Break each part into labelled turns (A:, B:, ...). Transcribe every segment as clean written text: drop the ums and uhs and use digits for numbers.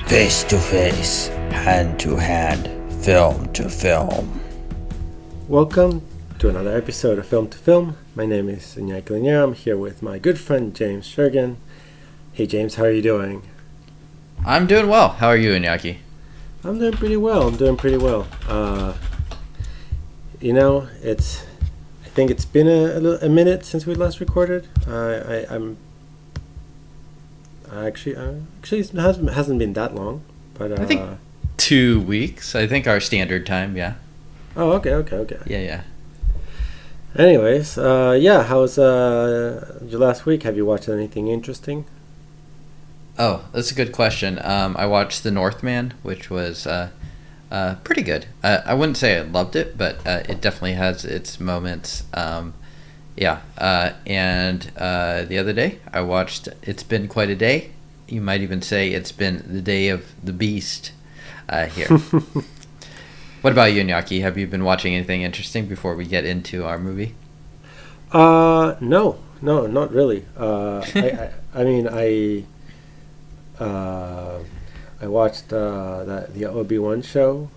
A: Face to face, hand to hand, film to film.
B: Welcome to another episode of Film to Film. My name is Iñaki Linier. I'm here with my good friend James Shergan. Hey James, how are you doing?
C: I'm doing well. How are you, Iñaki?
B: I'm doing pretty well. I think it's been a minute since we last recorded. Actually it hasn't been that long, but
C: I think 2 weeks. I think our standard time. Yeah.
B: Oh, okay.
C: Yeah.
B: Anyways, how's your last week? Have you watched anything interesting?
C: Oh, that's a good question. I watched The Northman, which was pretty good. I wouldn't say I loved it, but it definitely has its moments. And the other day I watched It's Been Quite a Day. You might even say it's been the day of the beast here. What about you, Iñaki? Have you been watching anything interesting before we get into our movie?
B: No, not really. I watched the Obi-Wan show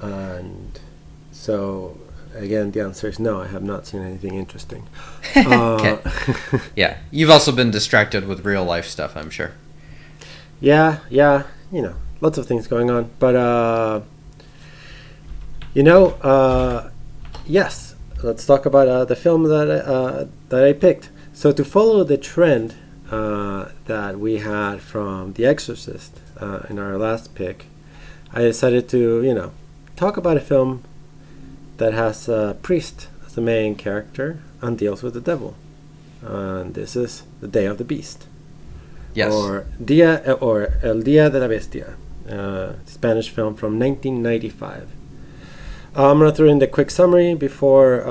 B: and so again the answer is no. I have not seen anything interesting.
C: Okay. Yeah, you've also been distracted with real life stuff, I'm sure.
B: Yeah, lots of things going on, but yes, let's talk about the film that I picked. So to follow the trend that we had from The Exorcist in our last pick, I decided to talk about a film that has a priest as the main character and deals with the devil, and this is The Day of the Beast.
C: Yes.
B: Or El Día de la Bestia, Spanish film from 1995. I'm going to throw in the quick summary before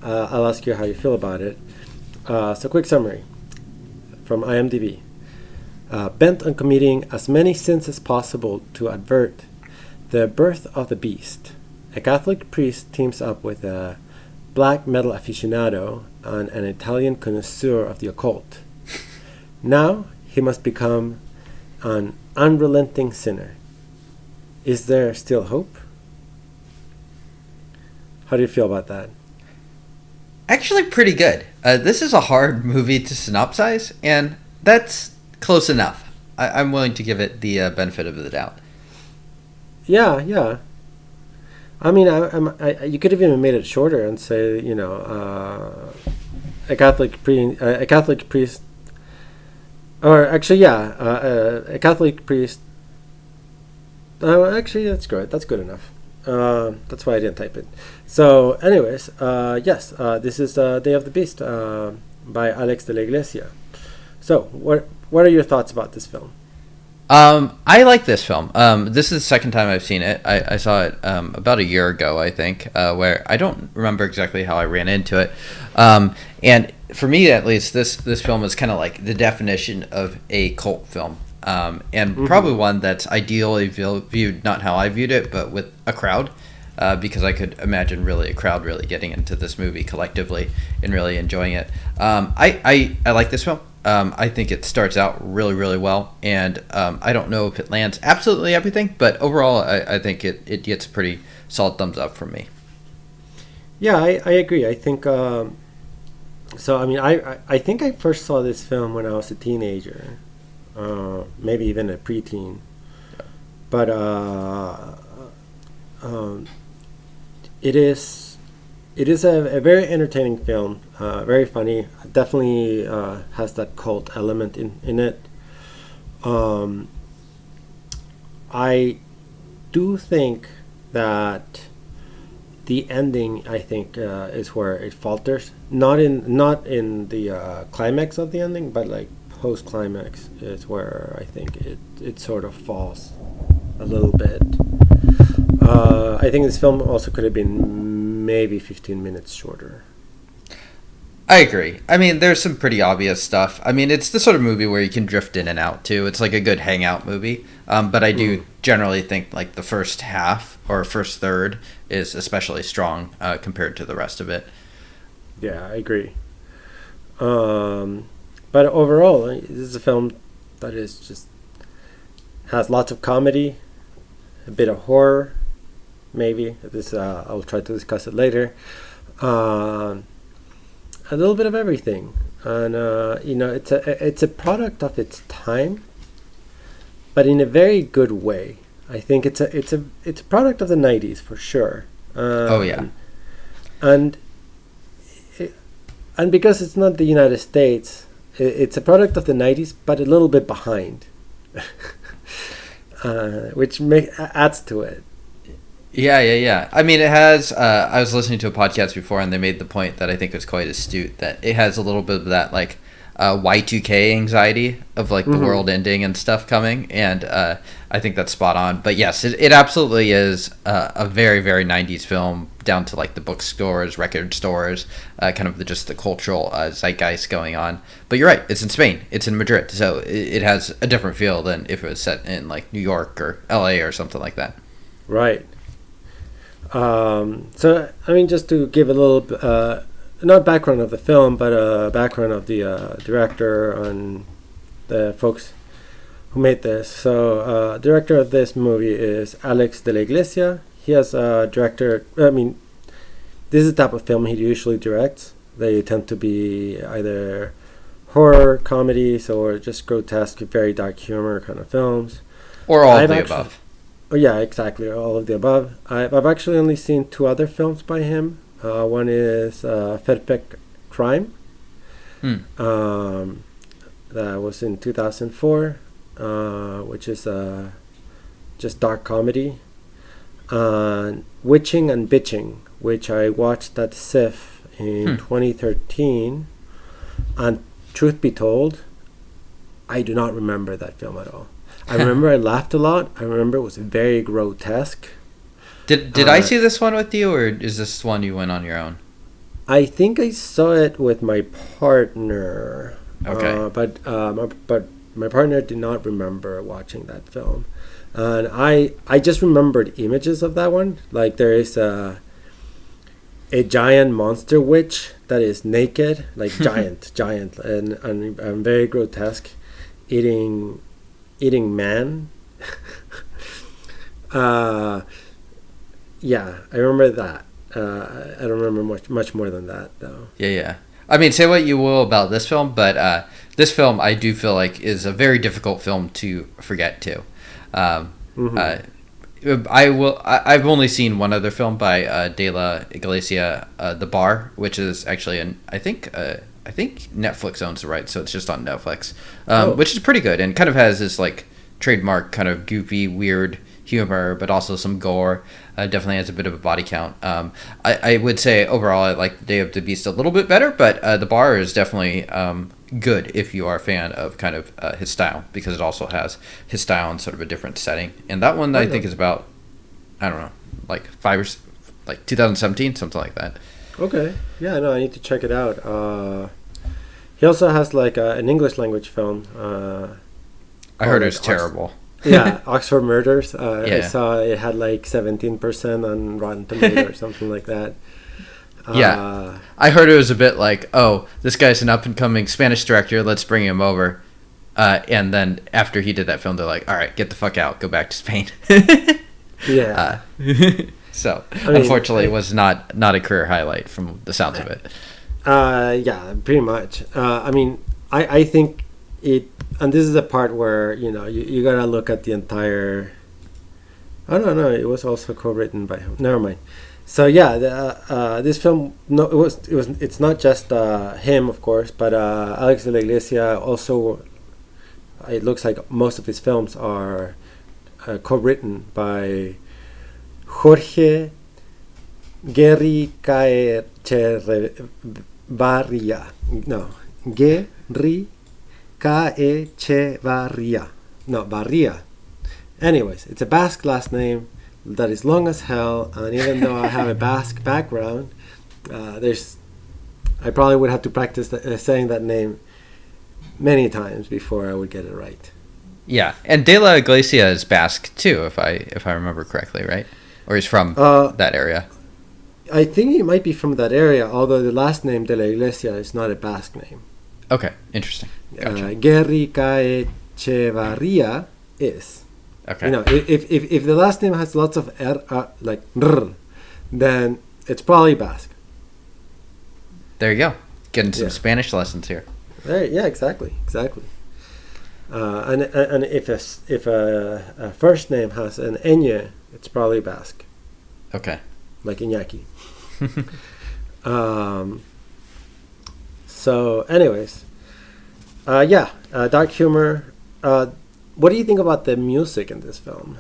B: I'll ask you how you feel about it. So quick summary from IMDb. Bent on committing as many sins as possible to avert the birth of the beast, a Catholic priest teams up with a black metal aficionado and an Italian connoisseur of the occult. Now he must become an unrelenting sinner. Is there still hope? How do you feel about that?
C: Actually, pretty good. This is a hard movie to synopsize, and that's close enough. I'm willing to give it the benefit of the doubt.
B: Yeah. I mean, you could have even made it shorter and say, a Catholic priest, or actually, a Catholic priest. Actually, that's good. That's good enough. That's why I didn't type it. So, anyways, yes, this is Day of the Beast by Álex de la Iglesia. So, what are your thoughts about this film?
C: I like this film. This is the second time I've seen it. I saw it about a year ago, I think, where I don't remember exactly how I ran into it. And for me, at least, this film is kind of like the definition of a cult film. And probably one that's ideally viewed, not how I viewed it, but with a crowd, because I could imagine really a crowd really getting into this movie collectively and really enjoying it. I like this film. I think it starts out really, really well, and I don't know if it lands absolutely everything, but overall, I think it gets a pretty solid thumbs up from me.
B: Yeah, I agree. I think I think I first saw this film when I was a teenager. Maybe even a preteen, but it is a very entertaining film, very funny. Definitely has that cult element in it. I do think that the ending, I think, is where it falters. Not in the climax of the ending, but like post-climax is where I think it sort of falls a little bit. I think this film also could have been maybe 15 minutes shorter.
C: I agree. I mean, there's some pretty obvious stuff. I mean, it's the sort of movie where you can drift in and out, too. It's like a good hangout movie. But I do generally think, like, the first half or first third is especially strong compared to the rest of it.
B: Yeah, I agree. But overall, this is a film that is just Has lots of comedy, a bit of horror, maybe. This I'll try to discuss it later. A little bit of everything, and it's a product of its time, but in a very good way. I think it's a product of the '90s for sure.
C: Oh yeah,
B: and because it's not the United States, it's a product of the '90s, but a little bit behind, which adds to it.
C: Yeah. I mean, it has. I was listening to a podcast before, and they made the point that I think was quite astute, that it has a little bit of that like Y2K anxiety of like the world ending and stuff coming, and I think that's spot on. But yes, it absolutely is a very, very 90s film, down to like the bookstores, record stores, kind of just the cultural zeitgeist going on. But you're right, it's in Spain, it's in Madrid, so it has a different feel than if it was set in like New York or LA or something like that.
B: Right. So, I mean, just to give a little, not background of the film, but background of the director and the folks who made this. So, director of this movie is Álex de la Iglesia. He has a director, I mean, this is the type of film he usually directs. They tend to be either horror, comedies, or just grotesque, very dark humor kind of films.
C: Or all of the above.
B: Oh yeah, exactly, all of the above. I've actually only seen 2 other films by him. One is Perfect Crime. That was in 2004, which is just dark comedy. Witching and Bitching, which I watched at SIF in 2013. And truth be told, I do not remember that film at all. I remember I laughed a lot. I remember it was very grotesque.
C: Did I see this one with you, or is this one you went on your own?
B: I think I saw it with my partner.
C: Okay.
B: But my partner did not remember watching that film. And I just remembered images of that one. Like there is a giant monster witch that is naked, like giant, and very grotesque, eating man. Yeah, I remember that. I don't remember much more than that, though.
C: Yeah. I mean, say what you will about this film, but this film I do feel like is a very difficult film to forget too. I've only seen one other film by De La Iglesia, The Bar, which is actually I think Netflix owns the rights, so it's just on Netflix, which is pretty good and kind of has this like trademark kind of goofy, weird humor, but also some gore. Definitely has a bit of a body count. I would say overall I like Day of the Beast a little bit better, but The Bar is definitely good if you are a fan of kind of his style, because it also has his style in sort of a different setting. And that one I think is about, I don't know, like 2017, something like that.
B: Okay. Yeah, no, I need to check it out. He also has like an English language film.
C: I heard it was terrible.
B: Yeah, Oxford Murders. I
C: Yeah.
B: saw it had like 17% on Rotten Tomatoes or something like that.
C: Yeah. I heard it was a bit like, oh, this guy's an up-and-coming Spanish director, let's bring him over. And then after he did that film, they're like, all right, get the fuck out, go back to Spain.
B: Yeah.
C: So, unfortunately, it was not a career highlight from the sounds of it.
B: Yeah, pretty much. I mean, I think it, and this is the part where, you gotta look at the entire, I don't know, it was also co-written by him. Never mind. So yeah, this film, it's not just him, of course, but Álex de la Iglesia also, it looks like most of his films are co-written by Jorge Guerricaechevarria. No, Guerricaechevarria. No, Barria. Anyways, it's a Basque last name that is long as hell, and even though I have a Basque background, I probably would have to practice saying that name many times before I would get it right.
C: Yeah, and De La Iglesia is Basque too, if I remember correctly, right? Or he's from that area.
B: I think he might be from that area, although the last name De La Iglesia is not a Basque name.
C: Okay, interesting. Gotcha.
B: Guerricaechevarria is.
C: Okay.
B: You know, if the last name has lots of like r, then it's probably Basque.
C: There you go. Getting some
B: Yeah.
C: Spanish lessons here.
B: Right, yeah, exactly. And if a first name has an Ñ, it's probably Basque,
C: Okay.
B: like Iñaki. So, anyways, dark humor. What do you think about the music in this film?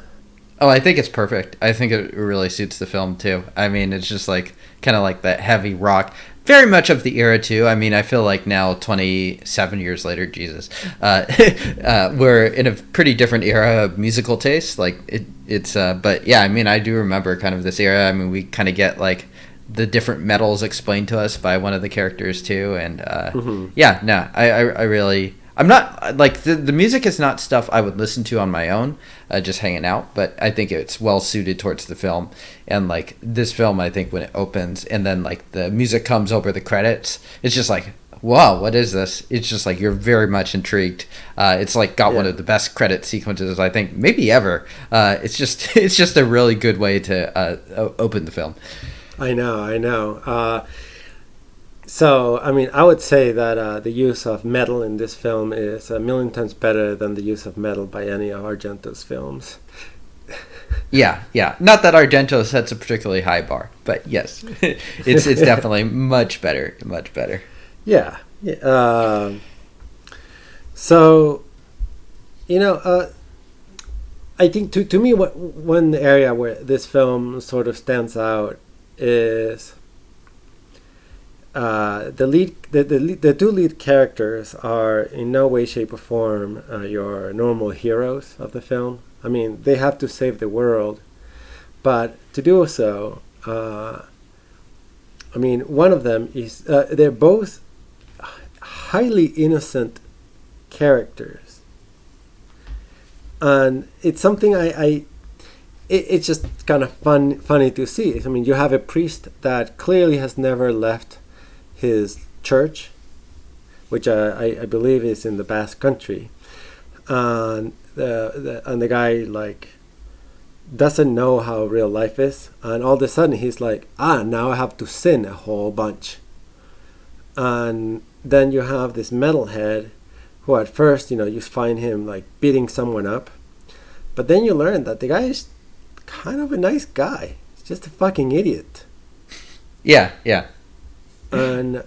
C: Oh, I think it's perfect. I think it really suits the film too. I mean, it's just like kind of like that heavy rock, very much of the era too. I mean, I feel like now, 27 years later, Jesus, we're in a pretty different era of musical taste. Like but yeah, I mean, I do remember kind of this era. I mean, we kind of get like the different metals explained to us by one of the characters too, and yeah, no, I really. I'm not like the music is not stuff I would listen to on my own, just hanging out. But I think it's well suited towards the film, and like this film, I think when it opens and then like the music comes over the credits, it's just like, wow, what is this? It's just like you're very much intrigued. It's like got one of the best credit sequences I think maybe ever. It's just a really good way to open the film.
B: I know. So, I mean, I would say that the use of metal in this film is a million times better than the use of metal by any of Argento's films.
C: Yeah. Not that Argento sets a particularly high bar, but yes, it's definitely much better.
B: Yeah. So, you know, I think to me, one area where this film sort of stands out is the two lead characters are in no way, shape, or form your normal heroes of the film. I mean, they have to save the world, but to do so, I mean, one of them is they're both highly innocent characters, and it's something it's just kind of funny to see. I mean, you have a priest that clearly has never left his church, which I believe is in the Basque Country, and the guy like doesn't know how real life is, and all of a sudden he's like, now I have to sin a whole bunch. And then you have this metalhead who at first, you know, you find him like beating someone up, but then you learn that the guy is kind of a nice guy. He's just a fucking idiot.
C: Yeah.
B: And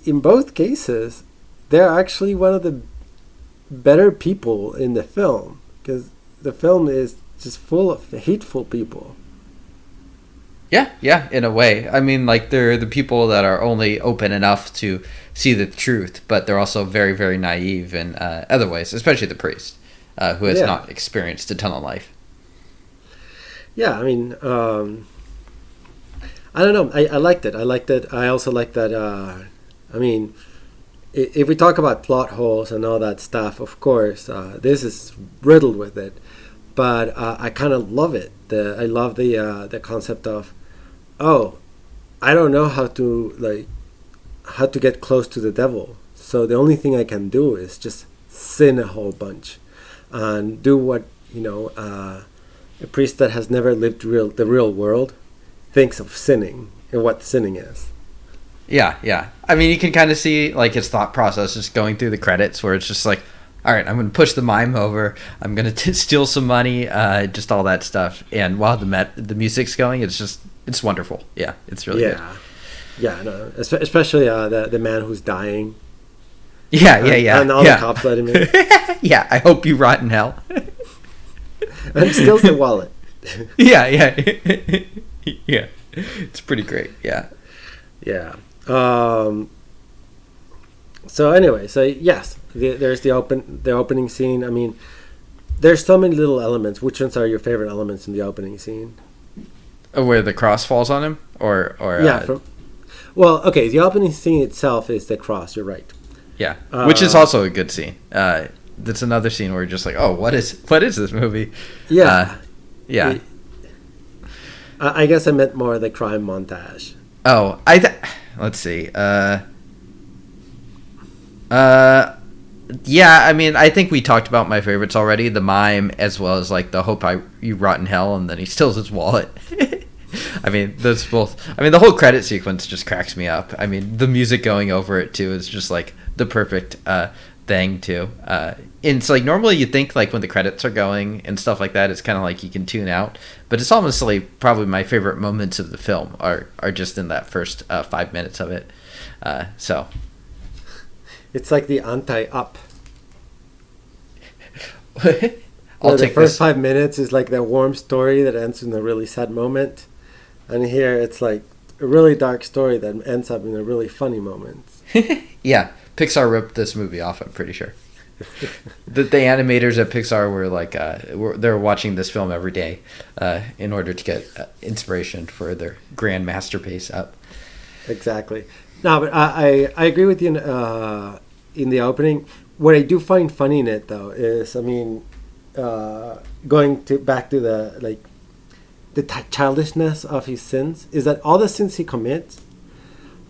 B: in both cases, they're actually one of the better people in the film, because the film is just full of hateful people.
C: Yeah, in a way. I mean, like, they're the people that are only open enough to see the truth, but they're also very, very naive in other ways, especially the priest, who has not experienced a ton of life.
B: Yeah, I mean, I don't know. I liked it. I also like that. I mean, if we talk about plot holes and all that stuff, of course, this is riddled with it. But I kind of love it. I love the concept of, I don't know how to get close to the devil. So the only thing I can do is just sin a whole bunch, and do what a priest that has never lived the real world thinks of sinning and what sinning is.
C: Yeah. I mean, you can kind of see like his thought process just going through the credits, where it's just like, all right, I'm going to push the mime over. I'm going to steal some money, just all that stuff. And while the music's going, it's wonderful. Yeah, it's really good.
B: Yeah, no, especially the man who's dying.
C: Yeah.
B: And all the cops let him in.
C: Yeah, I hope you rot in hell.
B: And he steals the wallet.
C: Yeah. Yeah. It's pretty great. Yeah.
B: So anyway, yes, there's the opening scene. I mean, there's so many little elements. Which ones are your favorite elements in the opening scene?
C: Where the cross falls on him, or
B: yeah. The opening scene itself is the cross. You're right.
C: Yeah, which is also a good scene. That's another scene where you're just like, oh, what is this movie?
B: Yeah.
C: Yeah.
B: I guess I meant more the crime montage.
C: Oh, let's see. Yeah, I mean, I think we talked about my favorites already. The mime, as well as like the "Hope you rot in hell," and then he steals his wallet. I mean, those both. I mean, the whole credit sequence just cracks me up. I mean, the music going over it too is just like the perfect thing too. And it's like normally you think like when the credits are going and stuff like that, it's kind of like you can tune out. But it's almost like probably my favorite moments of the film are just in that first 5 minutes of it. So.
B: It's like the anti-up.
C: I'll
B: the
C: take
B: first
C: this.
B: 5 minutes is like that warm story that ends in a really sad moment, and here it's like a really dark story that ends up in a really funny moment.
C: Yeah, Pixar ripped this movie off, I'm pretty sure. The animators at Pixar were like, they're watching this film every day in order to get inspiration for their grand masterpiece up.
B: Exactly. No, but I agree with you in the opening. What I do find funny in it, though, is going back to the childishness of his sins, is that all the sins he commits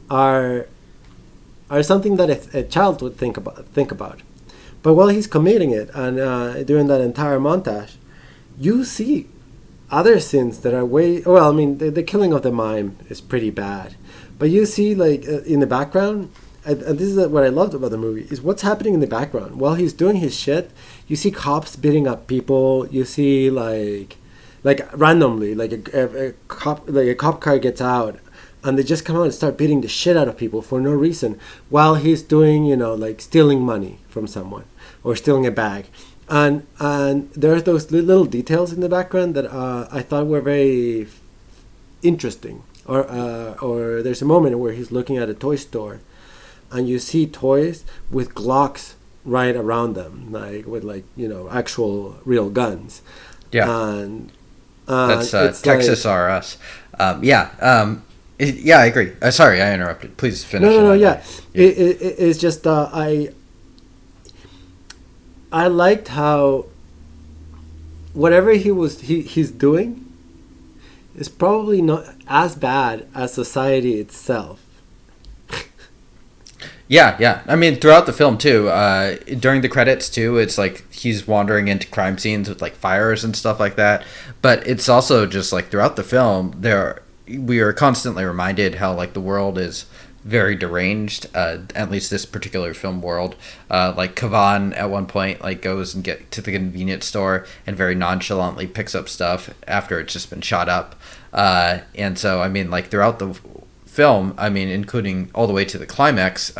B: are something that a child would think about. But while he's committing it and during that entire montage, you see other sins that are the killing of the mime is pretty bad. But you see, like, in the background, and this is what I loved about the movie, is what's happening in the background. While he's doing his shit, you see cops beating up people. You see, like randomly, like a cop car gets out, and they just come out and start beating the shit out of people for no reason, while he's doing, like stealing money from someone or stealing a bag. And there's those little details in the background that I thought were very interesting. Or there's a moment where he's looking at a toy store, and you see toys with Glocks right around them, like with actual real guns.
C: Yeah,
B: and
C: that's
B: it's
C: Texas
B: like,
C: R Us. Yeah, I agree. Sorry, I interrupted. Please finish.
B: No. Yeah, it's just I liked how whatever he's doing is probably not as bad as society itself.
C: Yeah. I mean, throughout the film too, during the credits too, it's like he's wandering into crime scenes with like fires and stuff like that. But it's also just like throughout the film, we are constantly reminded how like the world is very deranged. At least this particular film world. Like Kavan at one point like goes and get to the convenience store and very nonchalantly picks up stuff after it's just been shot up. And so I mean, like throughout the film, I mean, including all the way to the climax,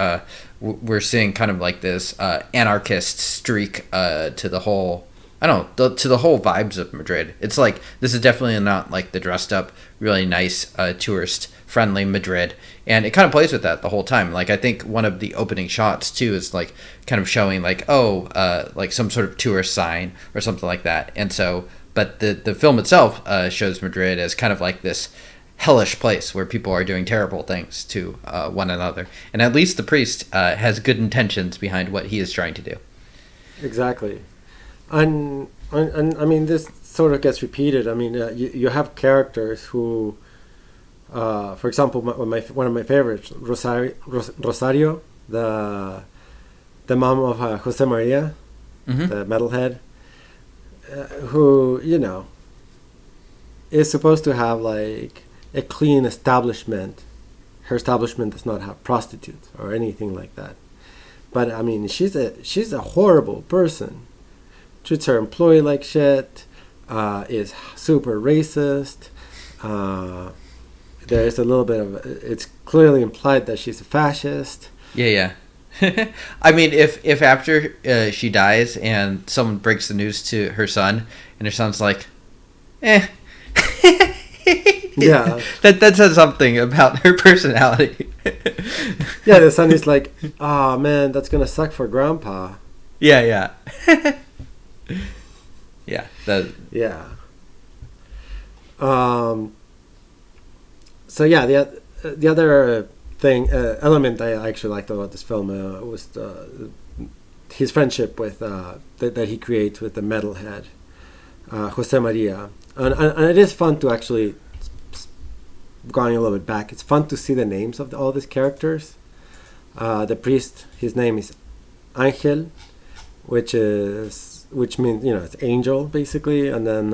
C: we're seeing kind of like this anarchist streak to the whole. I don't know, to the whole vibes of Madrid. It's like, this is definitely not like the dressed up, really nice, tourist friendly Madrid. And it kind of plays with that the whole time. Like, I think one of the opening shots too is like kind of showing like, like some sort of tourist sign or something like that. And so, but the film itself shows Madrid as kind of like this hellish place where people are doing terrible things to one another. And at least the priest has good intentions behind what he is trying to do.
B: Exactly. And I mean, this sort of gets repeated. I mean, you have characters who, for example, one of my favorites, Rosario, the mom of Jose Maria, the metalhead, who is supposed to have like a clean establishment. Her establishment does not have prostitutes or anything like that. But I mean, she's a horrible person. Treats her employee like shit, is super racist. There's a little bit of, it's clearly implied that she's a fascist.
C: Yeah. I mean, if after she dies and someone breaks the news to her son, and her son's like, yeah, that says something about her personality.
B: Yeah, the son is like, oh man, that's gonna suck for grandpa.
C: Yeah.
B: Yeah. So yeah, the other element I actually liked about this film was his friendship with that he creates with the metalhead Jose Maria, and it is fun to actually, going a little bit back, it's fun to see the names of all these characters. The priest, his name is Angel. which means it's angel basically, and then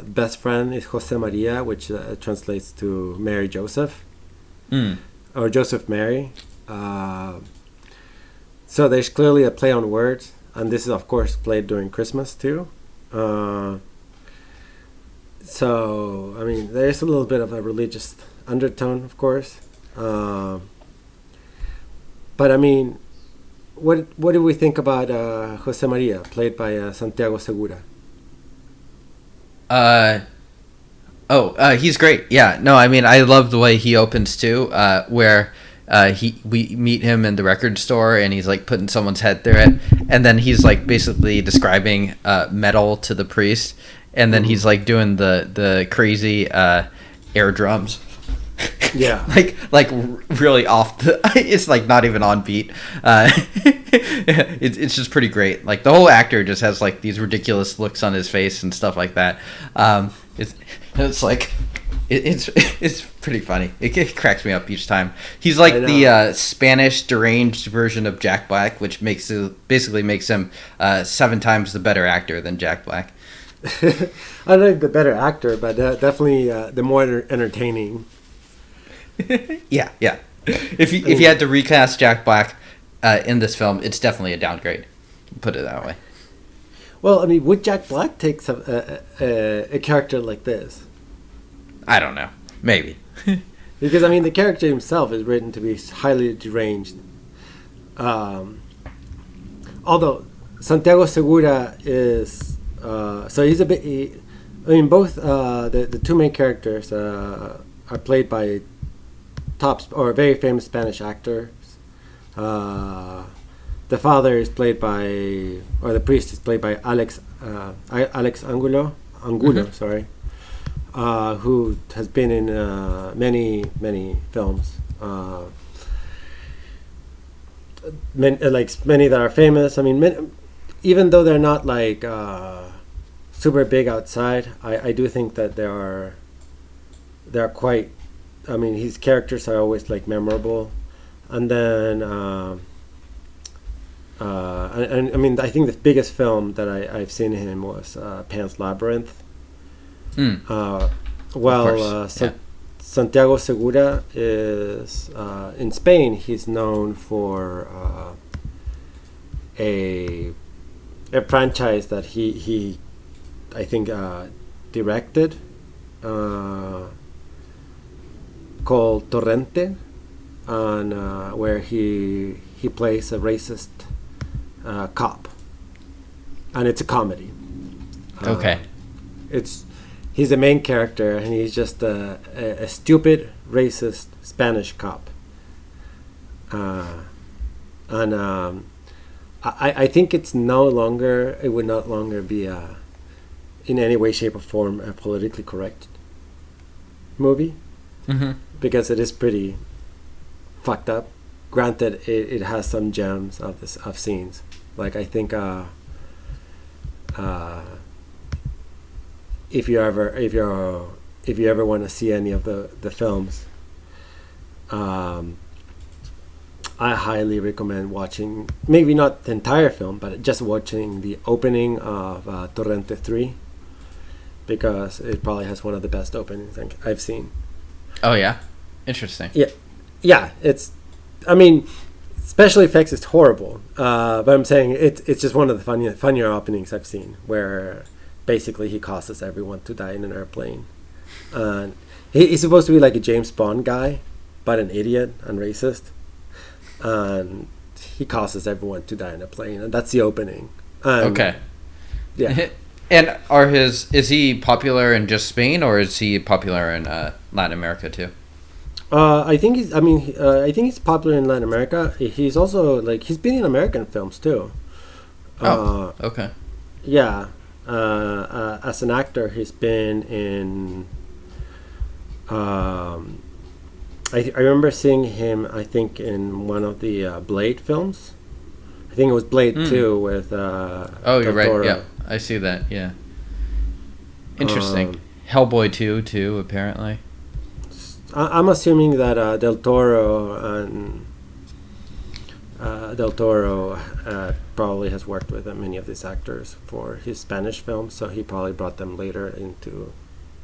B: best friend is Jose Maria, which translates to Mary Joseph, or Joseph Mary. So there's clearly a play on words, and this is of course played during Christmas too. So I mean, there's a little bit of a religious undertone, of course, but I mean, what do we think about Jose Maria, played by Santiago Segura?
C: He's great. Yeah, no, I mean, I love the way he opens too, where we meet him in the record store and he's like putting someone's head through it, and then he's like basically describing metal to the priest, and then he's like doing the crazy air drums.
B: Yeah.
C: like really off it's like not even on beat. It's just pretty great. Like the whole actor just has like these ridiculous looks on his face and stuff like that. It's like it's pretty funny. It cracks me up each time. He's like the Spanish deranged version of Jack Black, which basically makes him 7 times the better actor than Jack Black.
B: I don't know if the better actor, but definitely the more entertaining.
C: Yeah. If you had to recast Jack Black in this film, it's definitely a downgrade. Put it that way.
B: Well, I mean, would Jack Black take a character like this?
C: I don't know. Maybe.
B: Because I mean, the character himself is written to be highly deranged. Although Santiago Segura is so he's a bit. I mean, both the two main characters are played by very famous Spanish actors. The father is played by, or the priest is played by Álex Angulo, sorry, who has been in many films, many that are famous. I mean, even though they're not like super big outside, I do think that they're quite. I mean, his characters are always like memorable, and then and I mean, I think the biggest film that I've seen him was Pan's Labyrinth. Santiago Segura is in Spain. He's known for a franchise that he I think directed. Called Torrente, and where he plays a racist cop, and it's a comedy.
C: Okay.
B: He's the main character, and he's just a stupid racist Spanish cop. And I think it would no longer be in any way, shape, or form a politically correct movie.
C: Mm-hmm.
B: Because it is pretty fucked up. Granted, it has some gems of scenes. Like I think if you ever want to see any of the films, I highly recommend watching. Maybe not the entire film, but just watching the opening of Torrente 3, because it probably has one of the best openings I've seen.
C: Oh yeah, interesting.
B: Yeah. It's, I mean, special effects is horrible, but I'm saying it's just one of the funnier openings I've seen, where basically he causes everyone to die in an airplane, and he's supposed to be like a James Bond guy, but an idiot and racist, and he causes everyone to die in a plane, and that's the opening.
C: Okay.
B: Yeah.
C: And is he popular in just Spain, or is he popular in Latin America too?
B: I think he's popular in Latin America. He's also he's been in American films too.
C: Okay.
B: Yeah. As an actor, he's been in. I remember seeing him, I think, in one of the Blade films. I think it was Blade 2 with.
C: You're right. Yeah, I see that. Yeah. Interesting. Hellboy 2 too, apparently. I'm
B: assuming that Del Toro and Del Toro probably has worked with many of these actors for his Spanish films, so he probably brought them later into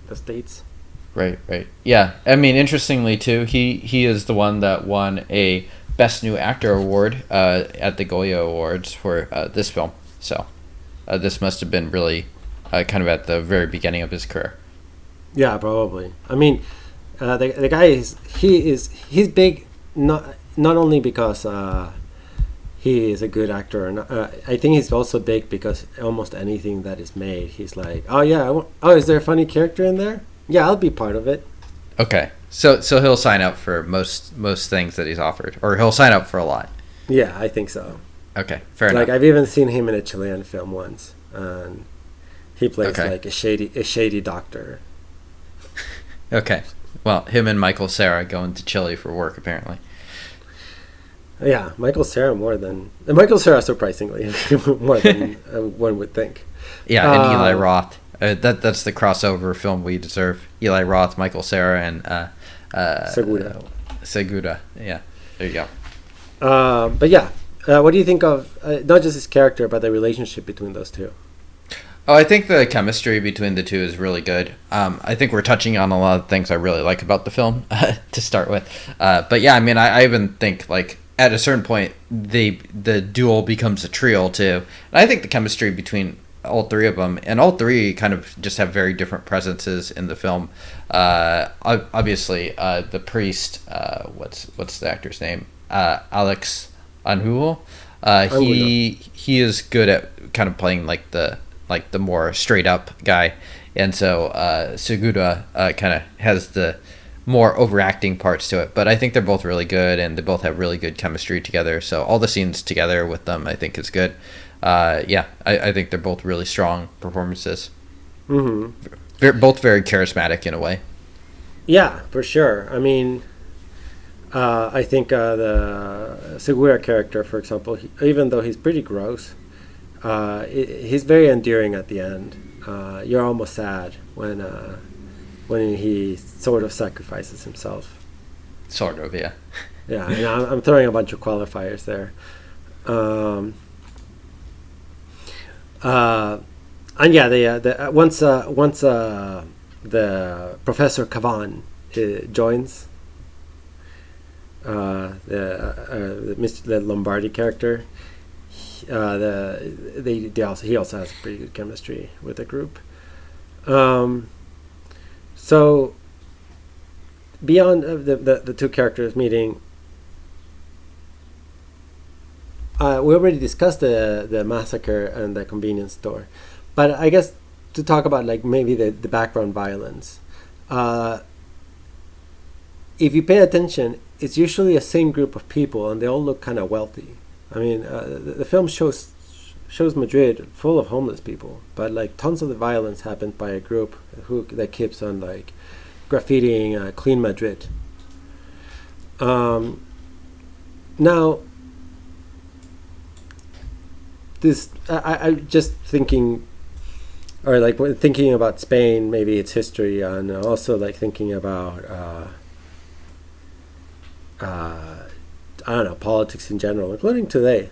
B: the States.
C: Right. Yeah, I mean, interestingly too, he is the one that won a Best New Actor award at the Goya Awards for this film. So this must have been really kind of at the very beginning of his career.
B: Yeah, probably. I mean, the guy he's big not only because he is a good actor. I think he's also big because almost anything that is made, he's like, oh yeah, is there a funny character in there? Yeah, I'll be part of it.
C: Okay, so he'll sign up for most things that he's offered, or he'll sign up for a lot.
B: Yeah, I think so.
C: Okay, fair enough.
B: Like I've even seen him in a Chilean film once, and he plays like a shady doctor.
C: Okay, well, him and Michael Cera going to Chile for work apparently.
B: Yeah, Michael Cera surprisingly more than one would think.
C: Yeah, and Eli Roth. That's the crossover film we deserve. Eli Roth, Michael Cera, and Segura. Yeah, there you
B: go. But yeah, what do you think of not just his character, but the relationship between those two?
C: Oh, I think the chemistry between the two is really good. I think we're touching on a lot of things I really like about the film to start with. But yeah, I mean, I even think like at a certain point the duo becomes a trio too. And I think the chemistry between all three of them, and all three kind of just have very different presences in the film. Obviously, the priest, what's the actor's name? Álex Angulo. He is good at kind of playing like the more straight up guy, and so Segura kind of has the more overacting parts to it. But I think they're both really good, and they both have really good chemistry together. So all the scenes together with them, I think, is good. I think they're both really strong performances.
B: Mm-hmm.
C: They're both very charismatic in a way.
B: Yeah, for sure. I mean, I think the Segura character, for example, even though he's pretty gross, he's very endearing at the end. You're almost sad when he sort of sacrifices himself.
C: Sort of, yeah.
B: Yeah, and I'm throwing a bunch of qualifiers there. And yeah, once the Professor Cavan joins, the Lombardi character, he also has pretty good chemistry with the group. So beyond the two characters meeting, we already discussed the massacre and the convenience store, but I guess to talk about like maybe the background violence, if you pay attention, it's usually the same group of people and they all look kind of wealthy. I mean, the film shows Madrid full of homeless people, but like tons of the violence happened by a group that keeps on like graffitiing "Clean Madrid." Now, this I just thinking, or like when thinking about Spain, maybe its history, and also like thinking about I don't know, politics in general, including today.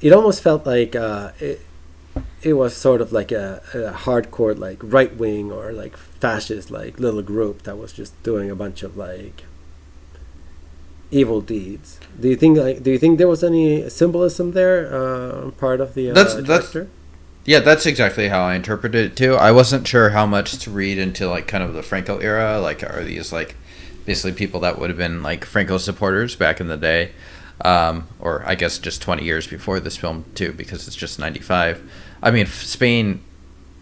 B: It almost felt like it was sort of like a hardcore like right wing or like fascist like little group that was just doing a bunch of like evil deeds. Do you think there was any symbolism there, part of the character?
C: That's exactly how I interpreted it too. I wasn't sure how much to read into like kind of the Franco era. Like, are these like basically people that would have been like Franco supporters back in the day, or I guess just 20 years before this film too, because it's just 95. I mean, Spain.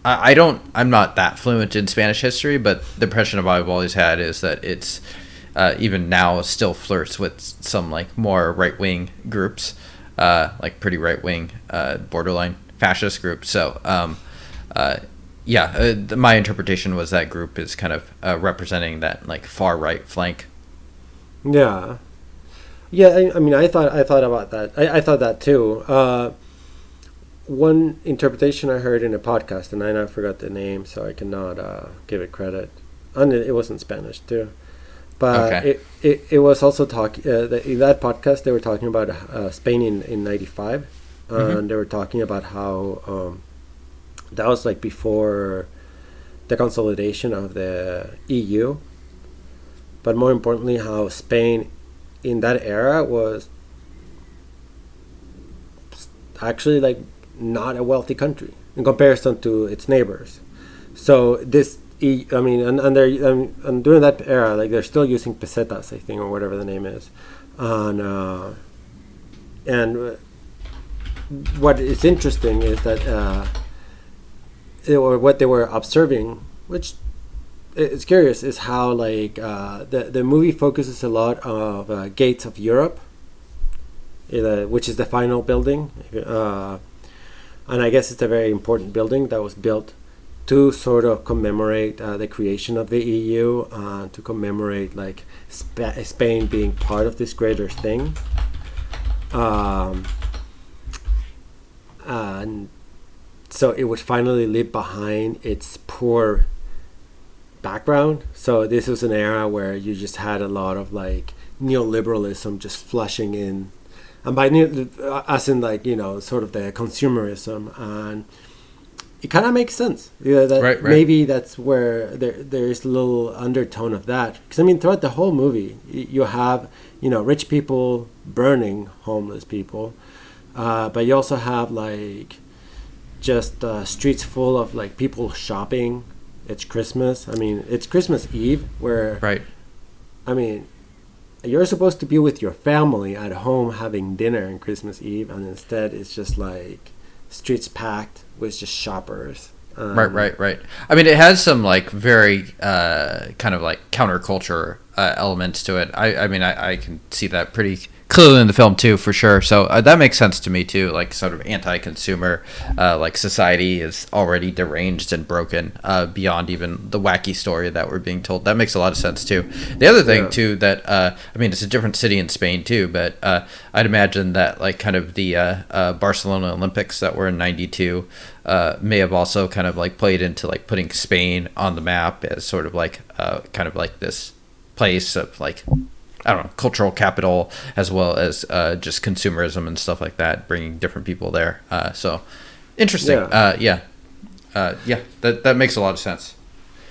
C: I'm not that fluent in Spanish history, but the impression I've always had is that it's even now still flirts with some like more right wing groups, like pretty right wing, borderline fascist groups. So, my interpretation was that group is kind of representing that like far right flank.
B: Yeah. I mean, I thought about that. I thought that too. One interpretation I heard in a podcast, and I now forgot the name, so I cannot give it credit. And it was in Spanish too. But
C: Okay.
B: it was also in that podcast they were talking about Spain in 95, and they were talking about how that was like before the consolidation of the EU, but more importantly how Spain in that era was actually like not a wealthy country in comparison to its neighbors. So I mean, and they're and during that era, like they're still using pesetas, I think, or whatever the name is, and what is interesting is that or what they were observing, which it's curious, is how like the movie focuses a lot of Gates of Europe, which is the final building, and I guess it's a very important building that was built to sort of commemorate the creation of the EU, to commemorate like Spain being part of this greater thing. And so it would finally leave behind its poor background. So this was an era where you just had a lot of like neoliberalism just flushing in, and by as in like, you know, sort of the consumerism, and it kind of makes sense. Yeah, that
C: Right.
B: maybe that's where there's a little undertone of that. Because I mean, throughout the whole movie, you have, you know, rich people burning homeless people, but you also have like just streets full of like people shopping. It's Christmas. I mean, it's Christmas Eve, where
C: Right.
B: I mean, you're supposed to be with your family at home having dinner on Christmas Eve, and instead it's just like streets packed with just shoppers.
C: Right. I mean, it has some like very kind of like counterculture elements to it. I mean, I can see that pretty clearly in the film too, for sure. So that makes sense to me too. Like sort of anti-consumer, like society is already deranged and broken beyond even the wacky story that we're being told. That makes a lot of sense too. The other thing too that I mean, it's a different city in Spain too, but I'd imagine that like kind of the Barcelona Olympics that were in '92 may have also kind of like played into like putting Spain on the map as sort of like kind of like this place of like, I don't know, cultural capital, as well as just consumerism and stuff like that, bringing different people there. So interesting. Yeah. That makes a lot of sense.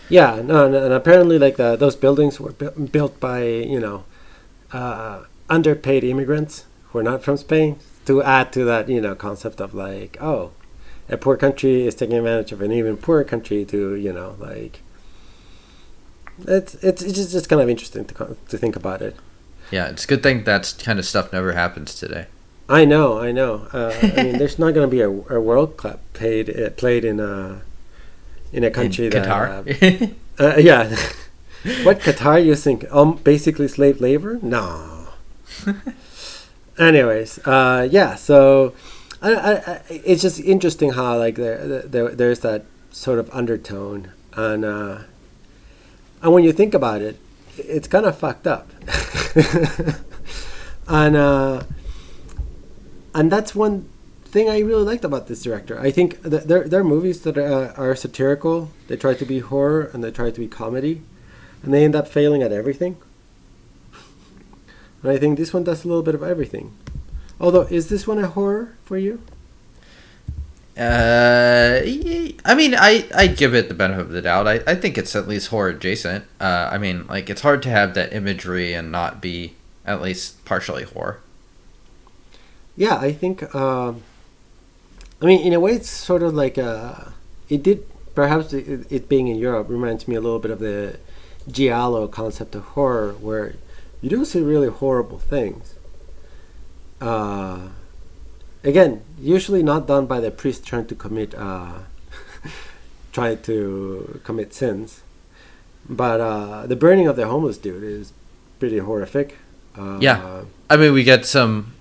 B: Yeah, no, and apparently like those buildings were built by, you know, underpaid immigrants who are not from Spain, to add to that, you know, concept of like, oh, a poor country is taking advantage of an even poorer country to, you know, like, it's just kind of interesting to think about it.
C: Yeah, it's a good thing that kind of stuff never happens today.
B: I know. I mean, there's not going to be a World Cup played in a country
C: In
B: that
C: Qatar.
B: yeah. What, Qatar? You think basically slave labor? No. Anyways, yeah. So, it's just interesting how like there's that sort of undertone, and when you think about it, it's kind of fucked up. And that's one thing I really liked about this director. I think there are movies that are satirical. They try to be horror and they try to be comedy, and they end up failing at everything. And I think this one does a little bit of everything. Although, is this one a horror for you?
C: I mean, I give it the benefit of the doubt. I think it's at least horror adjacent. I mean, like, it's hard to have that imagery and not be at least partially horror.
B: Yeah, I think. I mean, in a way, it's sort of like it did. Perhaps it being in Europe reminds me a little bit of the giallo concept of horror, where you do see really horrible things. Again, usually not done by the priest trying to commit sins, but the burning of the homeless dude is pretty horrific.
C: Yeah, I mean, we get some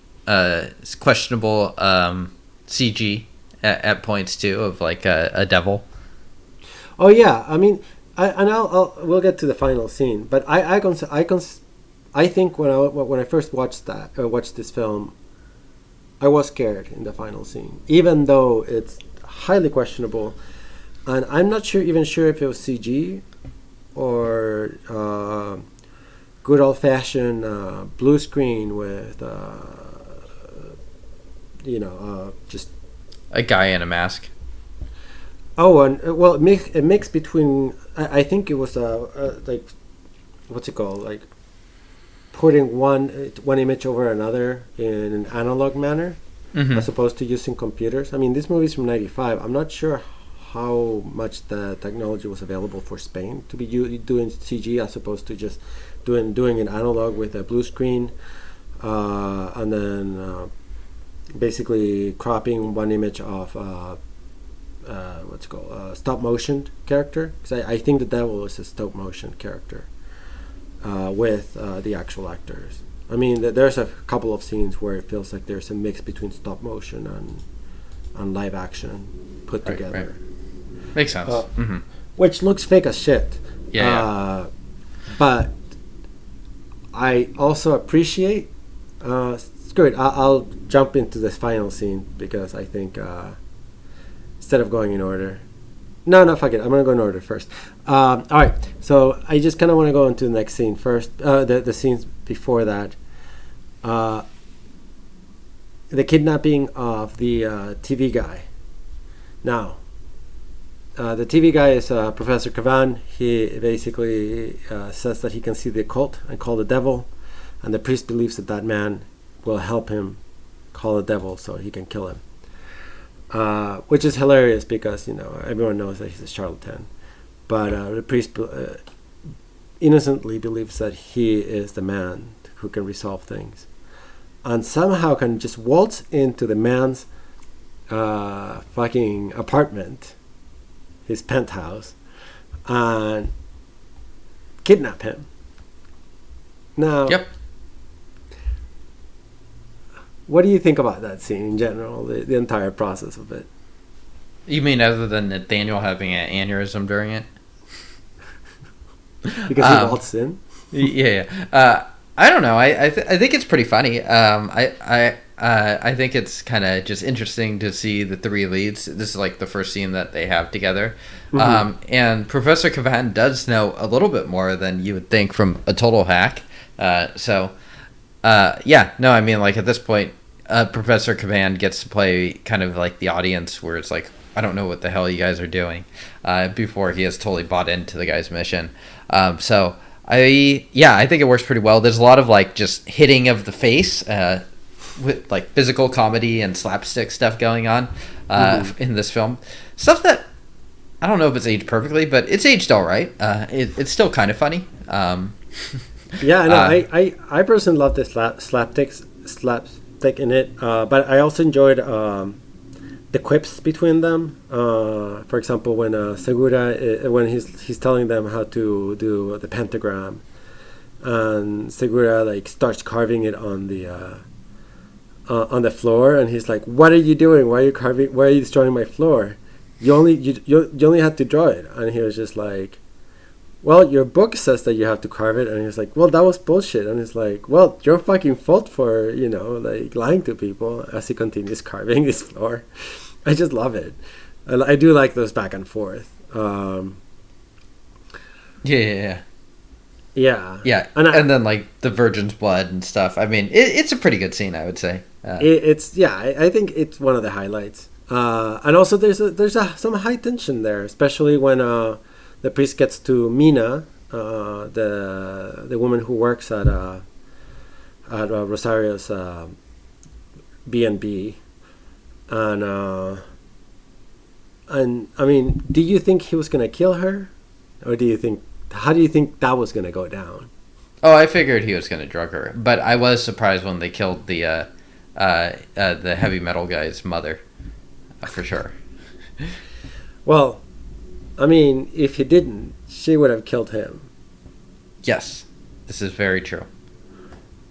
C: questionable CG at points too, of like a devil.
B: Oh yeah, I mean, we'll get to the final scene, but I think when I first watched this film, I was scared in the final scene, even though it's highly questionable, and I'm not sure if it was CG or good old-fashioned blue screen with just
C: A guy in a mask.
B: oh, and well, it mixed between. I think it was like, what's it called, like putting one image over another in an analog manner, as opposed to using computers. I mean, this movie's from '95. I'm not sure how much the technology was available for Spain to be doing CG as opposed to just doing an analog with a blue screen, and then basically cropping one image of what's it called, stop motion character. Because I think the devil is a stop motion character with the actual actors. I mean, there's a couple of scenes where it feels like there's a mix between stop motion and live action put together.
C: Right. Makes sense.
B: Which looks fake as shit.
C: Yeah.
B: But I also appreciate. Screw it. I'll jump into this final scene because I think instead of going in order. No, fuck it. I'm gonna go in order first. All right. So I just kind of want to go into the next scene first. The scenes before that. The kidnapping of the TV guy. Now, the TV guy is Professor Cavan. He basically says that he can see the occult and call the devil, and the priest believes that man will help him call the devil so he can kill him. Which is hilarious because everyone knows that he's a charlatan, but the priest innocently believes that he is the man who can resolve things, and somehow can just waltz into the man's fucking apartment, his penthouse, and kidnap him. Now,
C: Yep.
B: What do you think about that scene in general, the entire process of it?
C: You mean other than Nathaniel having an aneurysm during it?
B: Because he waltzed in?
C: Yeah. I don't know. I think it's pretty funny. I think it's kind of just interesting to see the three leads. This is like the first scene that they have together. And Professor Cavan does know a little bit more than you would think from a total hack. I mean, like at this point, Professor Cavan gets to play kind of like the audience where it's like, I don't know what the hell you guys are doing, before he has totally bought into the guy's mission. I think it works pretty well. There's a lot of like just hitting of the face, with like physical comedy and slapstick stuff going on in this film. Stuff that I don't know if it's aged perfectly, but it's aged all right. It's still kind of funny.
B: Yeah, no, I personally love the slapstick in it, but I also enjoyed the quips between them. For example, when Segura, when he's telling them how to do the pentagram, and Segura like starts carving it on the floor, and he's like, "What are you doing? Why are you carving? Why are you destroying my floor? You only had to draw it." And he was just like, "Well, your book says that you have to carve it." And he's like, "Well, that was bullshit." And he's like, "Well, your fucking fault for, like lying to people," as he continues carving his floor. I just love it. I do like those back and forth.
C: Yeah. And then like the virgin's blood and stuff. I mean, it's a pretty good scene, I would say.
B: I think it's one of the highlights. And also there's some high tension there, especially when the priest gets to Mina, the woman who works at Rosario's B&B, and I mean, do you think he was gonna kill her, or how do you think that was gonna go down?
C: Oh, I figured he was gonna drug her, but I was surprised when they killed the heavy metal guy's mother, for sure.
B: Well, I mean, if he didn't, she would have killed him.
C: Yes, this is very true.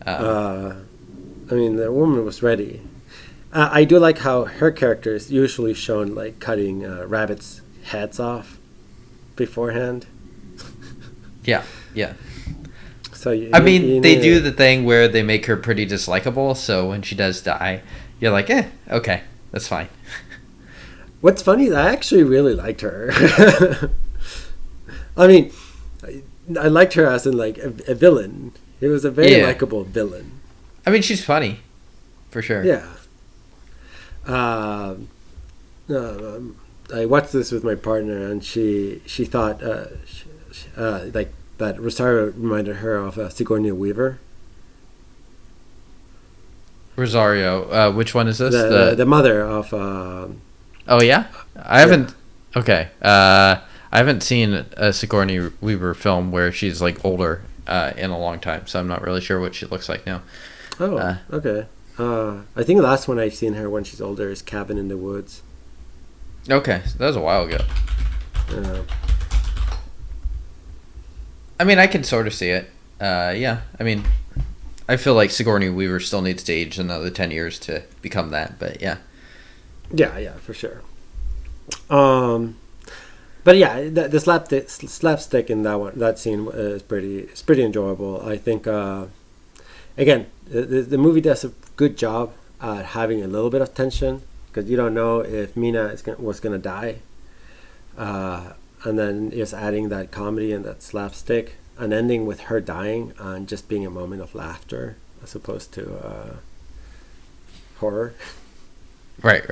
B: I mean, the woman was ready. I do like how her character is usually shown like cutting rabbits' heads off beforehand.
C: Yeah.
B: So
C: they do the thing where they make her pretty dislikable, so when she does die, you're like, okay, that's fine.
B: What's funny is I actually really liked her. I mean, I liked her as in like a villain, He was a very
C: Yeah.
B: likable villain.
C: I mean, she's funny, for sure.
B: Yeah. I watched this with my partner, and she thought like that Rosario reminded her of Sigourney Weaver.
C: Rosario, which one is this?
B: The mother of.
C: Oh yeah, I haven't. Okay, I haven't seen a Sigourney Weaver film where she's like older in a long time, so I'm not really sure what she looks like now.
B: Oh, okay. I think the last one I've seen her when she's older is Cabin in the Woods.
C: Okay, so that was a while ago. I mean, I can sort of see it. Yeah, I mean, I feel like Sigourney Weaver still needs to age another 10 years to become that, but yeah.
B: Yeah, for sure. But yeah, the slapstick in that scene is pretty enjoyable. I think again the movie does a good job at having a little bit of tension because you don't know if Mina was gonna die, and then just adding that comedy and that slapstick and ending with her dying and just being a moment of laughter as opposed to horror.
C: Right.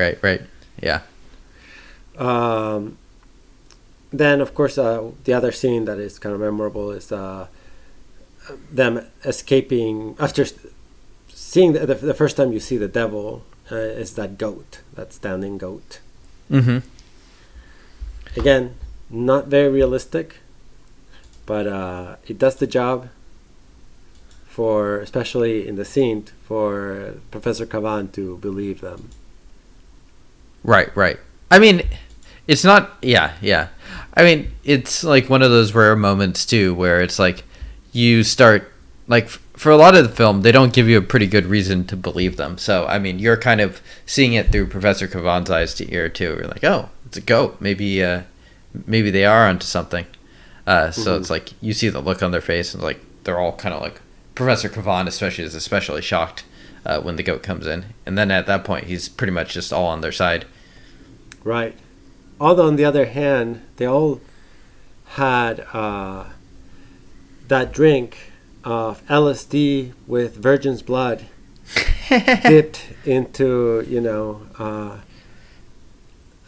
C: Yeah.
B: Then, of course, the other scene that is kind of memorable is them escaping after seeing the first time you see the devil is that goat, that standing goat.
C: Mm-hmm.
B: Again, not very realistic, but it does the job for, especially in the scene, for Professor Cavan to believe them.
C: Right. I mean, it's not. Yeah. I mean, it's like one of those rare moments too, where it's like you start like for a lot of the film, they don't give you a pretty good reason to believe them. So I mean, you're kind of seeing it through Professor Cavan's eyes to ear too. You're like, oh, it's a goat. Maybe they are onto something. So it's like you see the look on their face, and like they're all kind of like Professor Cavan, especially is especially shocked when the goat comes in, and then at that point, he's pretty much just all on their side.
B: Right. Although on the other hand, they all had that drink of LSD with virgin's blood dipped into,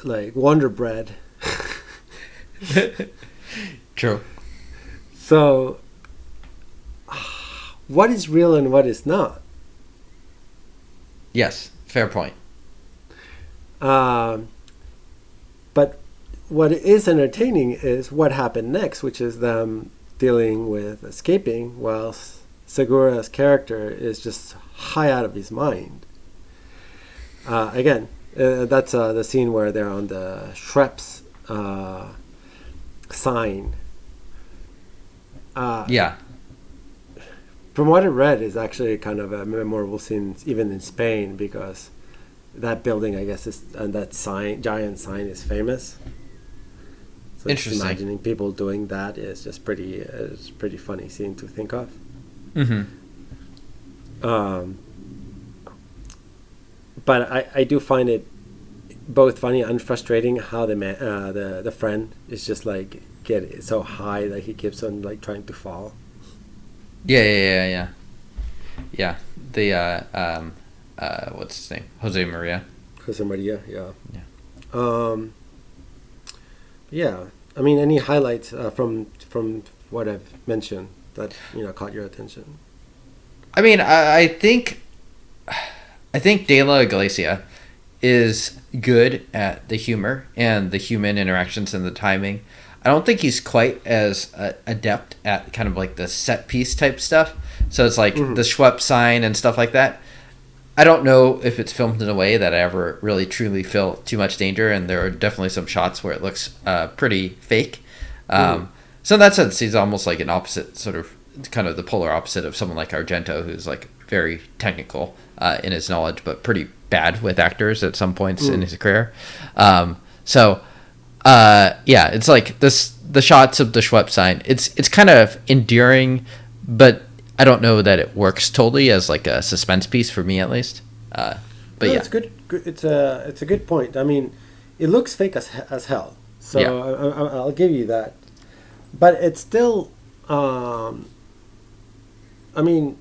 B: like Wonder Bread.
C: True.
B: So, what is real and what is not?
C: Yes, fair point.
B: But what is entertaining is what happened next, which is them dealing with escaping while Segura's character is just high out of his mind. Again, that's the scene where they're on the Schreps sign.
C: Yeah.
B: From what I read, is actually kind of a memorable scene, even in Spain, because that building, I guess, and that giant sign is famous. So
C: Interesting.
B: Just imagining people doing that is just pretty funny scene to think of.
C: Mm-hmm.
B: But I do find it both funny and frustrating how the friend is just like get so high that he keeps on like trying to fall.
C: Yeah. The what's his name? Jose Maria.
B: Yeah. Yeah. I mean, any highlights from what I've mentioned that caught your attention?
C: I mean, I think De La Iglesia is good at the humor and the human interactions and the timing. I don't think he's quite as adept at kind of like the set piece type stuff. So it's like the Schweppes sign and stuff like that. I don't know if it's filmed in a way that I ever really truly feel too much danger, and there are definitely some shots where it looks pretty fake. So in that sense, he's almost like an opposite, sort of kind of the polar opposite of someone like Argento, who's like very technical in his knowledge, but pretty bad with actors at some points in his career. Yeah, it's like the shots of the Schweppes sign. It's kind of endearing, but I don't know that it works totally as like a suspense piece for me, at least. But no, yeah,
B: it's good. It's a good point. I mean, it looks fake as hell. So yeah. I'll give you that. But it's still I mean,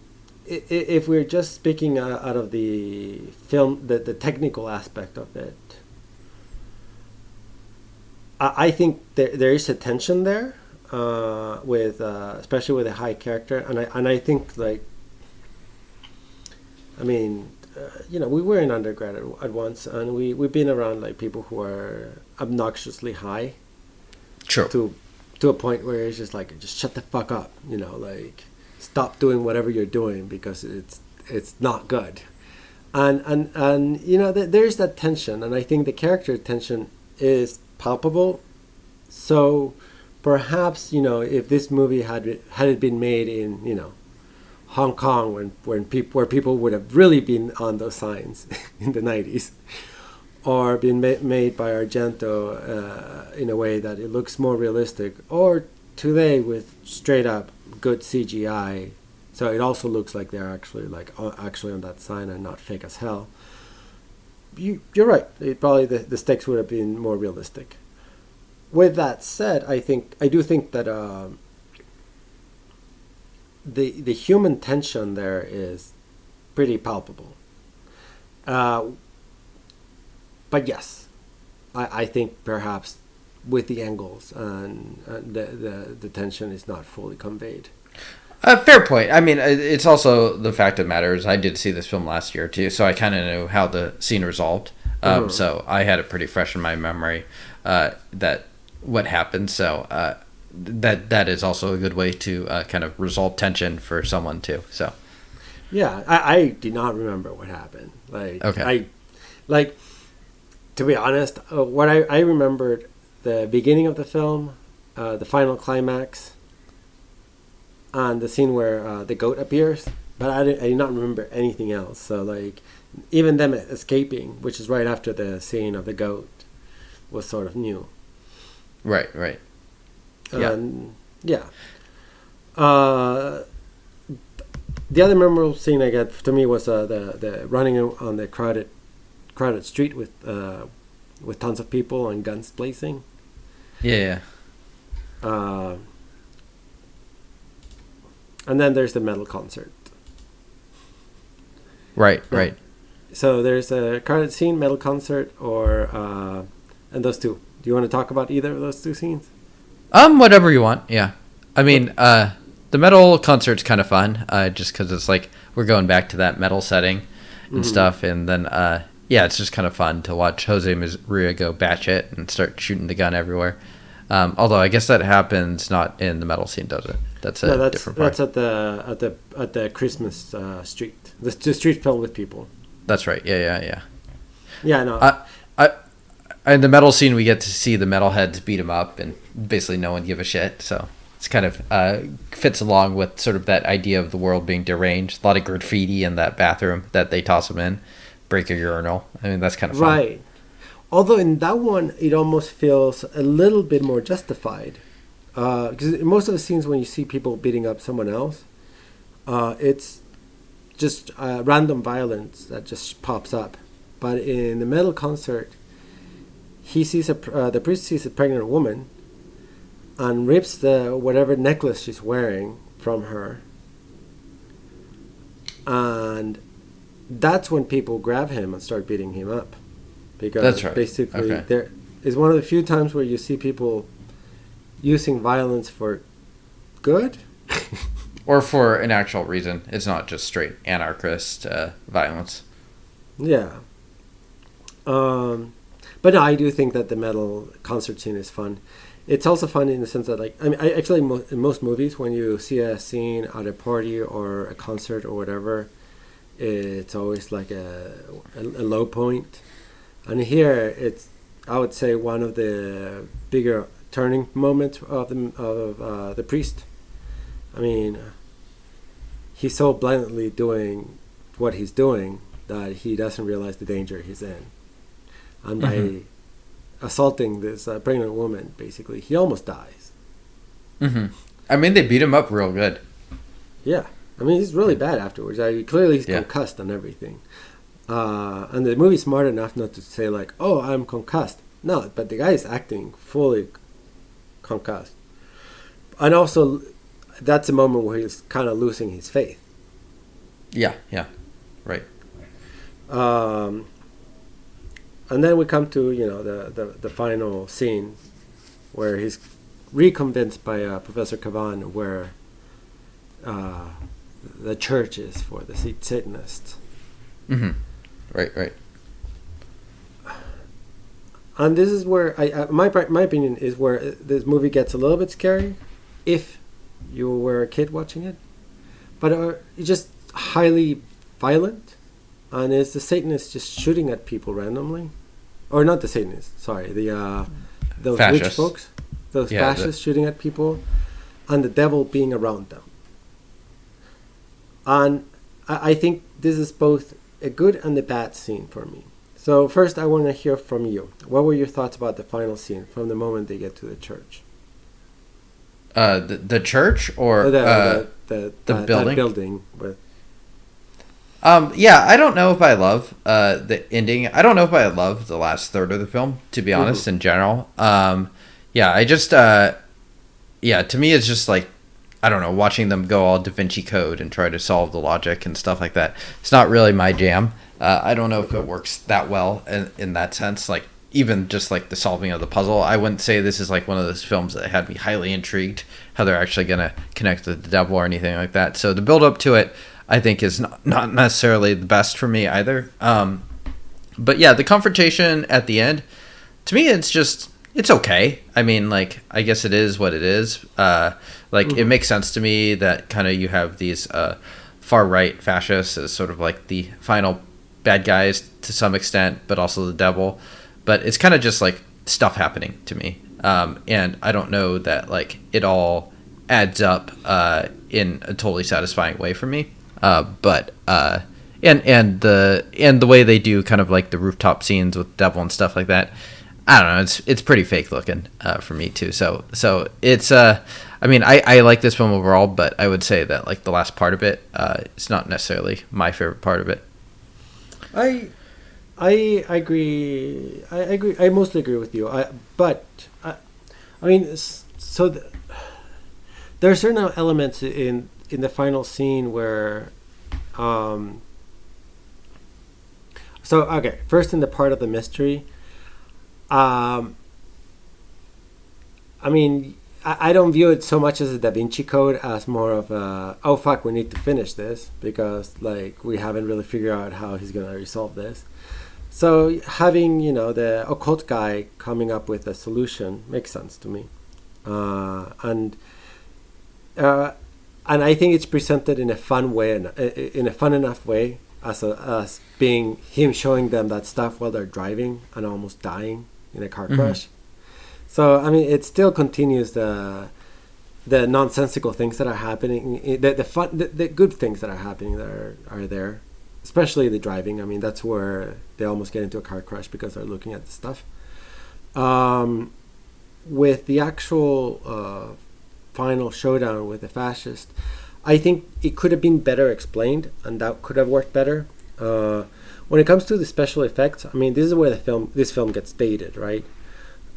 B: if we're just speaking out of the film, the technical aspect of it, I think there is a tension there, with especially with a high character, and I think like, I mean, we were in undergrad at once, and we've been around like people who are obnoxiously high.
C: True.
B: To a point where it's just like, just shut the fuck up, like stop doing whatever you're doing because it's not good, and there's that tension, and I think the character tension is palpable. So perhaps if this movie had it been made in Hong Kong where people would have really been on those signs in the 90s, or been made by Argento in a way that it looks more realistic, or today with straight up good CGI, so it also looks like they're actually on that sign and not fake as hell. You're right. Probably the stakes would have been more realistic. With that said, I do think that the human tension there is pretty palpable. But yes, I think perhaps with the angles and the tension is not fully conveyed.
C: Fair point. I mean, it's also the fact that matters. I did see this film last year too, so I kind of knew how the scene resolved. So I had it pretty fresh in my memory that what happened. So that is also a good way to kind of resolve tension for someone too. So
B: yeah, I did not remember what happened.
C: Okay.
B: To be honest, what I remembered, the beginning of the film, the final climax, and the scene where the goat appears, but I did not remember anything else. So like, even them escaping, which is right after the scene of the goat, was sort of new.
C: Right.
B: Yeah. The other memorable scene I got to me was the running on the crowded street with tons of people and guns blazing.
C: Yeah.
B: And then there's the metal concert.
C: Right.
B: So there's a crowded scene, metal concert, and those two. Do you want to talk about either of those two scenes?
C: Whatever you want. Yeah. I mean, the metal concert's kind of fun, just because it's like we're going back to that metal setting and stuff, and then it's just kind of fun to watch Jose Maria go batshit and start shooting the gun everywhere. Although I guess that happens not in the metal scene, does it? That's different part.
B: That's at the Christmas street, the street filled with people.
C: That's right. Yeah.
B: Yeah, no.
C: In the metal scene, we get to see the metalheads beat him up, and basically no one give a shit. So it's kind of fits along with sort of that idea of the world being deranged. A lot of graffiti in that bathroom that they toss him in, break a urinal. I mean, that's kind of fun.
B: Right. Although in that one, it almost feels a little bit more justified. Because in most of the scenes when you see people beating up someone else, it's just random violence that just pops up. But in the metal concert, the priest sees a pregnant woman and rips the whatever necklace she's wearing from her, and that's when people grab him and start beating him up, because
C: that's right.
B: Basically there is one of the few times where you see people using violence for good
C: or for an actual reason. It's not just straight anarchist violence.
B: Yeah. But no, I do think that the metal concert scene is fun. It's also fun in the sense that, like, I mean, I feel like in most movies, when you see a scene at a party or a concert or whatever, it's always like a low point. And here, it's, I would say, one of the bigger turning moments of the priest. I mean, he's so blatantly doing what he's doing that he doesn't realize the danger he's in. And by assaulting this pregnant woman, basically, he almost dies.
C: I mean, they beat him up real good.
B: Yeah. I mean, he's really bad afterwards. Clearly he's concussed and everything. And the movie's smart enough not to say, like, oh, I'm concussed. No, but the guy is acting fully concussed. And also, that's a moment where he's kind of losing his faith.
C: Yeah, yeah, right.
B: And then we come to the final scene where he's reconvinced by Professor Kavan where the church is for the Satanists.
C: Mm-hmm. Right, right.
B: And this is where my opinion is where this movie gets a little bit scary, if you were a kid watching it, but it's just highly violent, and it's the Satanists just shooting at people randomly, or not the Satanists, sorry, those
C: Fascists.
B: witch folks, those fascists shooting at people, and the devil being around them. And I think this is both a good and a bad scene for me. So first, I want to hear from you. What were your thoughts about the final scene from the moment they get to the church?
C: The church or
B: the
C: building?
B: That building with.
C: Yeah, I don't know if I love the ending. I don't know if I love the last third of the film, to be honest, in general. Yeah, I just, to me it's just like, I don't know, watching them go all Da Vinci Code and try to solve the logic and stuff like that. It's not really my jam. I don't know if it works that well in that sense. Like, even just like the solving of the puzzle, I wouldn't say this is like one of those films that had me highly intrigued how they're actually going to connect with the devil or anything like that. So the build up to it, I think, is not necessarily the best for me either. But yeah, the confrontation at the end, to me, it's okay. I mean, like, I guess it is what it is. It makes sense to me that kind of you have these far right fascists as sort of like the final bad guys to some extent, but also the devil. But it's kind of just like stuff happening to me. And I don't know that like it all adds up in a totally satisfying way for me. And the way they do kind of like the rooftop scenes with devil and stuff like that, I don't know, it's pretty fake looking for me too. So it's I mean, I like this film overall, but I would say that like the last part of it is not necessarily my favorite part of it.
B: I agree. I agree. I mostly agree with you. There are certain elements in the final scene where, first in the part of the mystery, I don't view it so much as a Da Vinci Code as more of a, oh fuck, we need to finish this because like we haven't really figured out how he's gonna resolve this. So having the occult guy coming up with a solution makes sense to me, and I think it's presented in a fun way, in a fun enough way as being him showing them that stuff while they're driving and almost dying in a car crash. So I mean, it still continues the nonsensical things that are happening, the good things that are happening that are there, especially the driving. I mean, that's where they almost get into a car crash because they're looking at the stuff. With the actual final showdown with the fascist, I think it could have been better explained, and that could have worked better. When it comes to the special effects, I mean, this is where this film gets dated, right?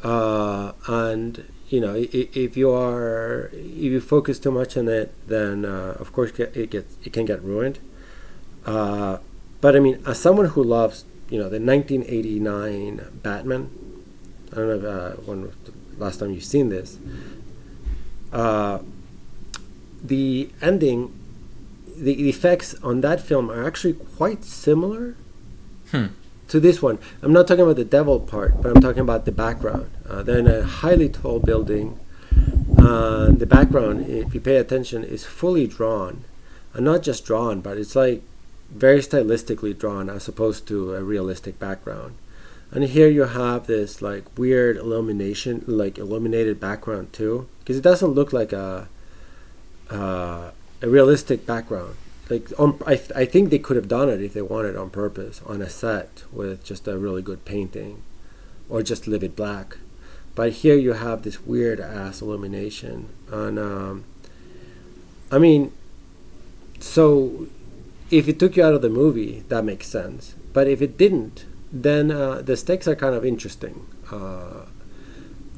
B: And if you focus too much on it, then of course it can get ruined. But I mean, as someone who loves the 1989 Batman, I don't know when was the last time you've seen this. The ending, the effects on that film are actually quite similar to this one. I'm not talking about the devil part, but I'm talking about the background. They're in a highly tall building. The background, if you pay attention, is fully drawn. And not just drawn, but it's like very stylistically drawn as opposed to a realistic background. And here you have this like weird illumination, like illuminated background too, because it doesn't look like a realistic background. Like I think they could have done it if they wanted on purpose on a set with just a really good painting, or just leave it black. But here you have this weird ass illumination, and I mean, so if it took you out of the movie, that makes sense. But if it didn't, then the stakes are kind of interesting.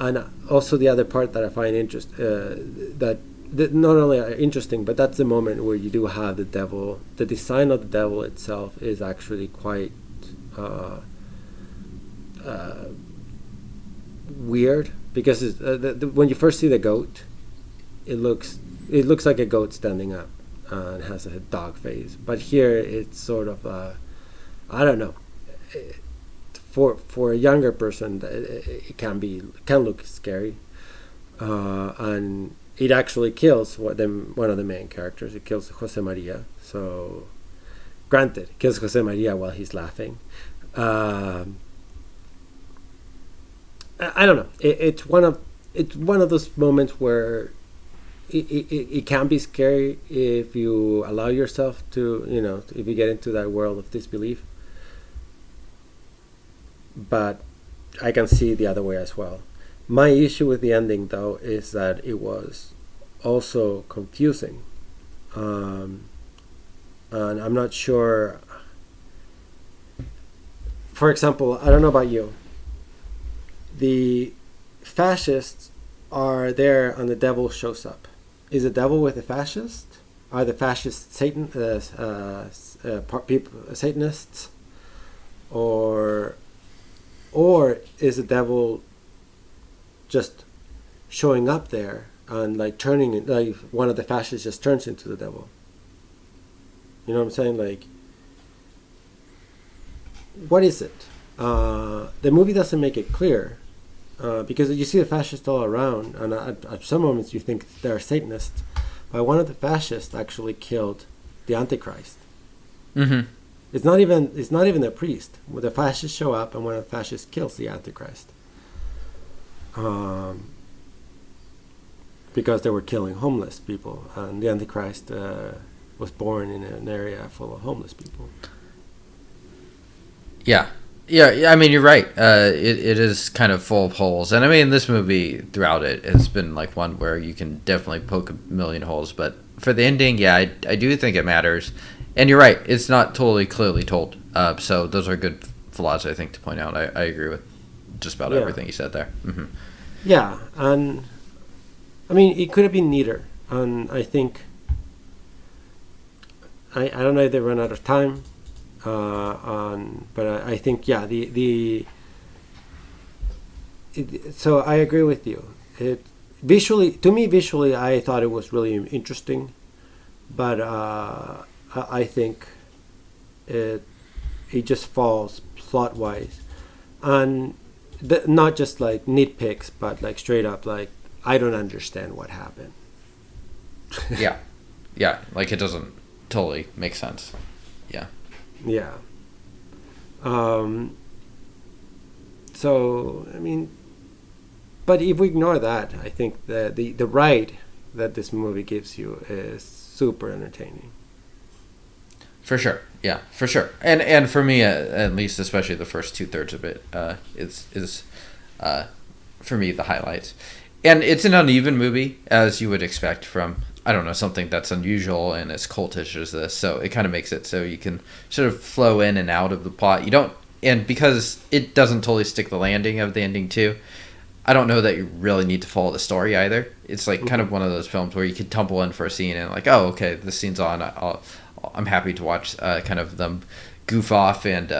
B: And also the other part that I find that not only are interesting, but that's the moment where you do have the devil. The design of the devil itself is actually quite weird, because when you first see the goat, it looks like a goat standing up and has a dog face. But here it's sort of I don't know. For a younger person, it can look scary, and it actually kills one of the main characters. It kills Jose Maria. So, granted, it kills Jose Maria while he's laughing. I don't know. It's one of those moments where it can be scary if you allow yourself to, if you get into that world of disbelief. But I can see the other way as well. My issue with the ending, though, is that it was also confusing. And I'm not sure. For example, I don't know about you. The fascists are there and the devil shows up. Is the devil with the fascist? Are the fascists Satanists? Or is the devil just showing up there and turning, like one of the fascists just turns into the devil? You know what I'm saying? Like, what is it? The movie doesn't make it clear, because you see the fascists all around, and at some moments you think they're Satanists, but one of the fascists actually killed the Antichrist. Mm-hmm. It's not even a priest. The fascists show up, and one of the fascists kills the Antichrist, because they were killing homeless people, and the Antichrist was born in an area full of homeless people.
C: Yeah. I mean, you're right. It is kind of full of holes, and I mean, this movie throughout it has been like one where you can definitely poke a million holes. But for the ending, yeah, I do think it matters. And you're right, it's not totally clearly told. So those are good flaws, I think, to point out. I agree with just about everything you said there. Mm-hmm.
B: Yeah, and I mean, it could have been neater. And I think, I don't know if they run out of time, but I think, yeah, so I agree with you. Visually, I thought it was really interesting, but I think it just falls plot wise, and not just like nitpicks, but like straight up like I don't understand what happened. yeah,
C: like it doesn't totally make sense.
B: Yeah. So I mean, but if we ignore that, I think the ride that this movie gives you is super entertaining.
C: For sure, yeah, for sure, and for me at least, especially the first 2/3 of it, is for me the highlights, and it's an uneven movie as you would expect from, I don't know, something that's unusual and as cultish as this. So it kind of makes it so you can sort of flow in and out of the plot. You don't, and because it doesn't totally stick the landing of the ending too, I don't know that you really need to follow the story either. It's like kind of one of those films where you could tumble in for a scene and like, oh, okay, this scene's on. I'm happy to watch kind of them goof off and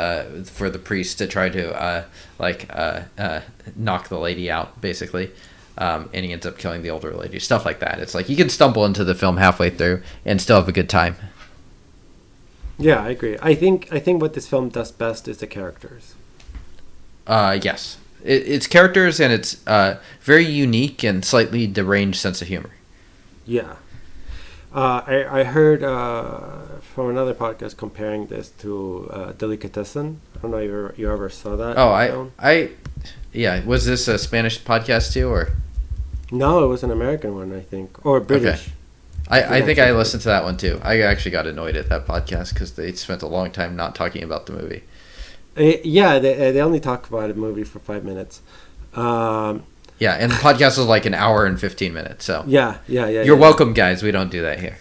C: for the priest to try to knock the lady out, basically. And he ends up killing the older lady. Stuff like that. It's like you can stumble into the film halfway through and still have a good time.
B: Yeah, I agree. I think what this film does best is the characters.
C: Yes. It's characters, and it's very unique and slightly deranged sense of humor.
B: Yeah. I heard from another podcast comparing this to Delicatessen. I don't know if you ever saw that.
C: Oh, yeah. Was this a Spanish podcast too, or?
B: No, it was an American one, I think, or British.
C: Okay. I think I listened to that one too. I actually got annoyed at that podcast because they spent a long time not talking about the movie.
B: Yeah, they only talk about a movie for 5 minutes.
C: Yeah, and the podcast was like an hour and 15 minutes. So
B: yeah.
C: You're welcome, guys. We don't do that here.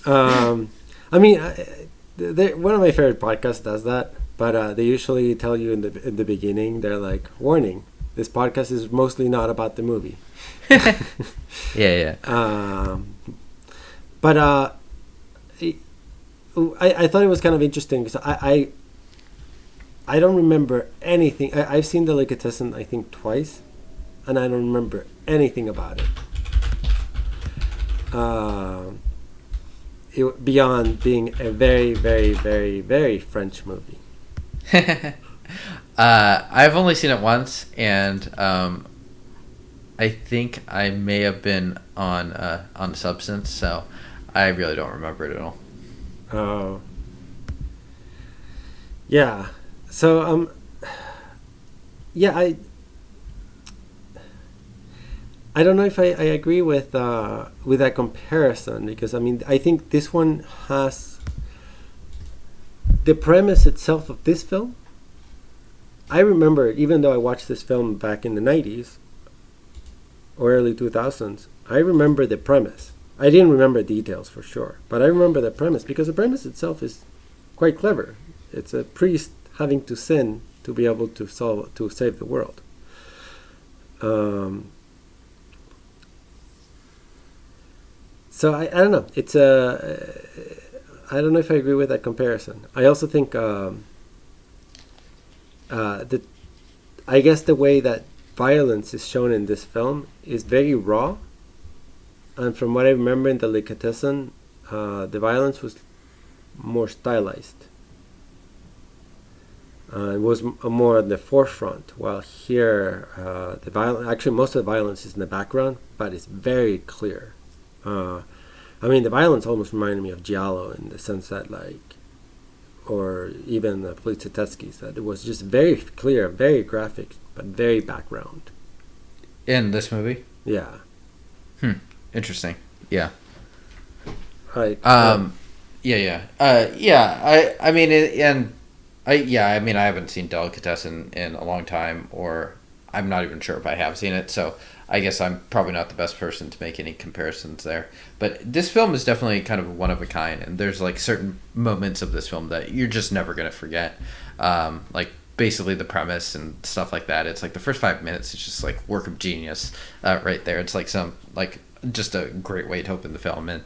B: I mean, one of my favorite podcasts does that, but they usually tell you in the beginning. They're like, warning, this podcast is mostly not about the movie.
C: Yeah.
B: But I thought it was kind of interesting because I don't remember anything. I've seen Delicatessen, I think, twice, and I don't remember anything about it. Beyond being a very, very, very, very French movie.
C: I've only seen it once, and I think I may have been on substance, so I really don't remember it at all.
B: Oh. Yeah. So yeah, I don't know if I agree with that comparison, because I mean I think this one has the premise itself of this film. I remember it, even though I watched this film back in the 90s or early 2000s. I remember the premise. I didn't remember details for sure, but I remember the premise because the premise itself is quite clever. It's a priest having to sin to be able to save the world. So I don't know. It's I don't know if I agree with that comparison. I also think that I guess the way that violence is shown in this film is very raw. And from what I remember in Delicatessen, the violence was more stylized. It was more at the forefront, while here actually most of the violence is in the background, but it's very clear. I mean, the violence almost reminded me of Giallo in the sense that, or even the Poliziotteschi's, that it was just very clear, very graphic, but very background.
C: In this movie?
B: Yeah.
C: Interesting. Yeah.
B: Right.
C: Yeah. I mean, I haven't seen Delicatessen in a long time, or I'm not even sure if I have seen it, so I guess I'm probably not the best person to make any comparisons there. But this film is definitely kind of one of a kind, and there's like certain moments of this film that you're just never going to forget. Like basically the premise and stuff like that. It's like the first 5 minutes is just like work of genius right there. It's like just a great way to open the film, and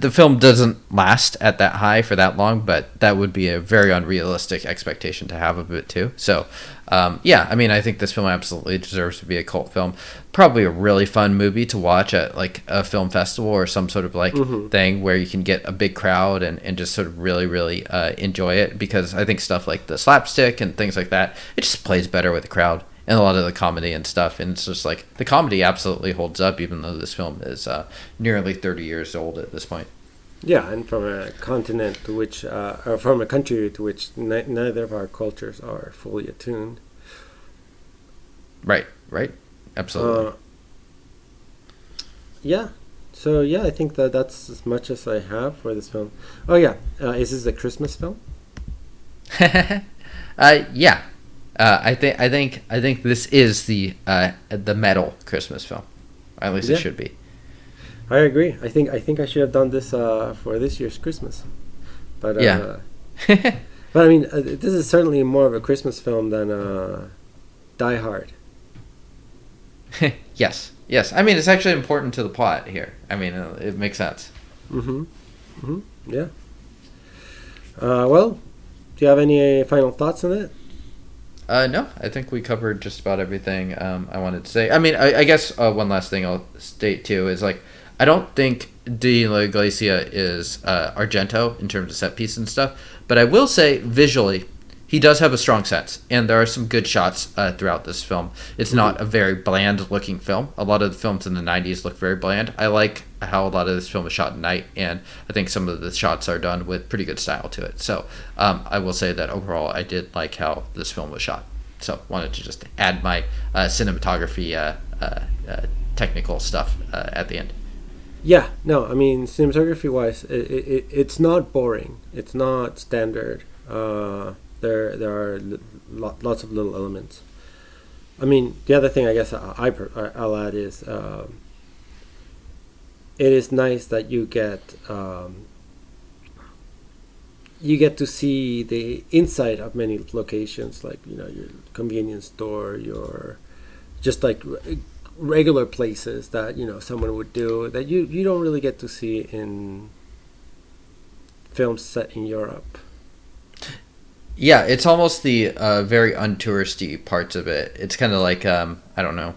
C: the film doesn't last at that high for that long, but that would be a very unrealistic expectation to have of it too. So I mean, I think this film absolutely deserves to be a cult film, probably a really fun movie to watch at like a film festival or some sort of thing where you can get a big crowd and just sort of really enjoy it, because I think stuff like the slapstick and things like that, it just plays better with the crowd. And a lot of the comedy and stuff, and it's just like the comedy absolutely holds up, even though this film is nearly 30 years old at this point.
B: Yeah, and from a continent to which, or from a country to which neither of our cultures are fully attuned.
C: Right, absolutely.
B: Yeah, so yeah, I think that's as much as I have for this film. Oh yeah, is this a Christmas film?
C: Yeah. I think this is the metal Christmas film, or at least it should be.
B: I agree. I think I should have done this for this year's Christmas, but but I mean, this is certainly more of a Christmas film than Die Hard.
C: Yes. I mean, it's actually important to the plot here. I mean, it makes sense.
B: Yeah. Well, do you have any final thoughts on it?
C: No, I think we covered just about everything I wanted to say. I mean, I guess one last thing I'll state too is I don't think De La Iglesia is Argento in terms of set piece and stuff, but I will say visually he does have a strong sense, and there are some good shots throughout this film. It's not a very bland looking film. A lot of the films in the 90s look very bland. I like how a lot of this film is shot at night, and I think some of the shots are done with pretty good style to it. So I will say that overall I did like how this film was shot. So wanted to just add my cinematography technical stuff at the end.
B: Yeah, no, I mean, cinematography wise, it's not boring. It's not standard. There are lots of little elements. I mean, the other thing I guess I'll add is it is nice that you get to see the inside of many locations, like your convenience store, your just like regular places that someone would do that you don't really get to see in films set in Europe.
C: Yeah, it's almost the very untouristy parts of it. It's kind of like I don't know,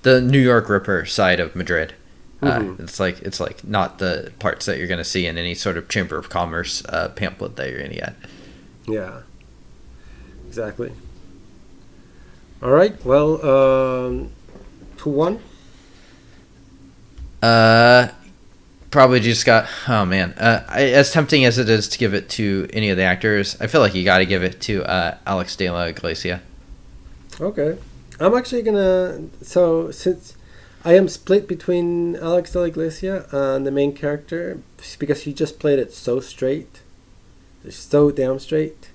C: the New York Ripper side of Madrid. It's like not the parts that you're going to see in any sort of Chamber of Commerce pamphlet that you're going to get.
B: Yeah, exactly. All right. Well, who won?
C: Probably just got. Oh man, as tempting as it is to give it to any of the actors, I feel like you got to give it to Álex de la Iglesia.
B: Okay, I'm actually gonna. So since I am split between Álex de la Iglesia and the main character, because he just played it so straight, so damn straight,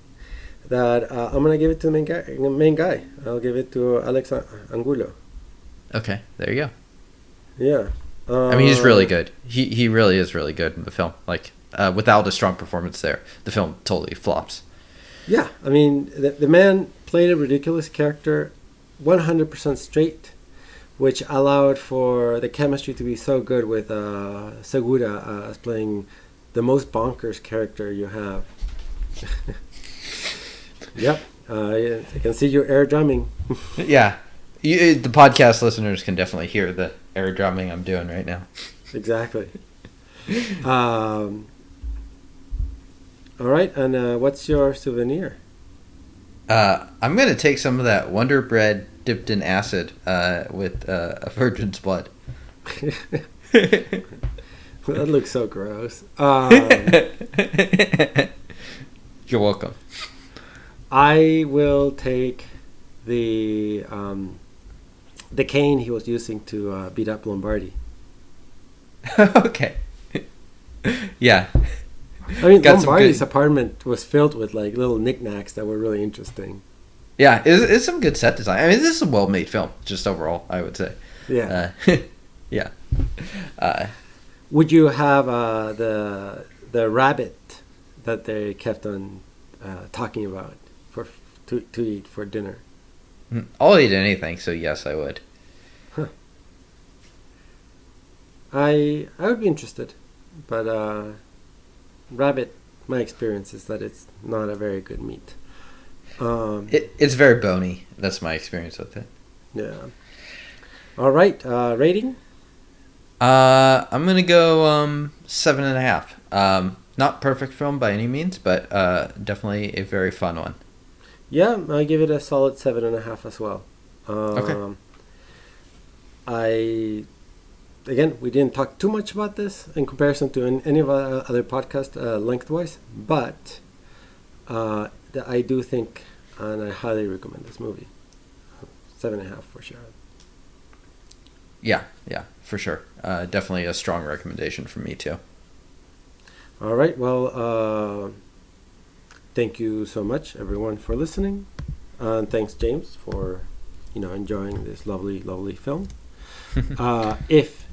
B: that I'm gonna give it to the main guy. I'll give it to Álex Angulo.
C: Okay, there you go.
B: Yeah.
C: I mean, he's really good. He really is really good in the film. Like, without a strong performance there, the film totally flops.
B: Yeah, I mean, the man played a ridiculous character 100% straight, which allowed for the chemistry to be so good with Segura as playing the most bonkers character you have. Yep, I can see your air drumming.
C: Yeah. The podcast listeners can definitely hear the air drumming I'm doing right now.
B: Exactly. All right, and what's your souvenir?
C: I'm going to take some of that Wonder Bread dipped in acid with a virgin's blood.
B: That looks so gross.
C: You're welcome.
B: I will take the cane he was using to beat up Lombardi.
C: Okay. Yeah.
B: I mean, Lombardi's apartment was filled with like little knickknacks that were really interesting.
C: Yeah, it's some good set design. I mean, this is a well-made film, just overall, I would say.
B: Yeah.
C: Yeah.
B: Would you have the rabbit that they kept on talking about to eat for dinner?
C: I'll eat anything, so yes, I would.
B: Huh. I would be interested, but rabbit, my experience is that it's not a very good meat.
C: It's very bony. That's my experience with it.
B: Yeah. All right. Rating?
C: I'm gonna go 7.5. Not perfect film by any means, but definitely a very fun one.
B: Yeah, I give it a solid 7.5 as well.
C: Okay.
B: Again, we didn't talk too much about this in comparison to any of our other podcasts lengthwise, but I do think, and I highly recommend this movie. 7.5 for sure.
C: Yeah, for sure. Definitely a strong recommendation from me too.
B: All right. Well, thank you so much, everyone, for listening, and thanks, James, for enjoying this lovely, lovely film. If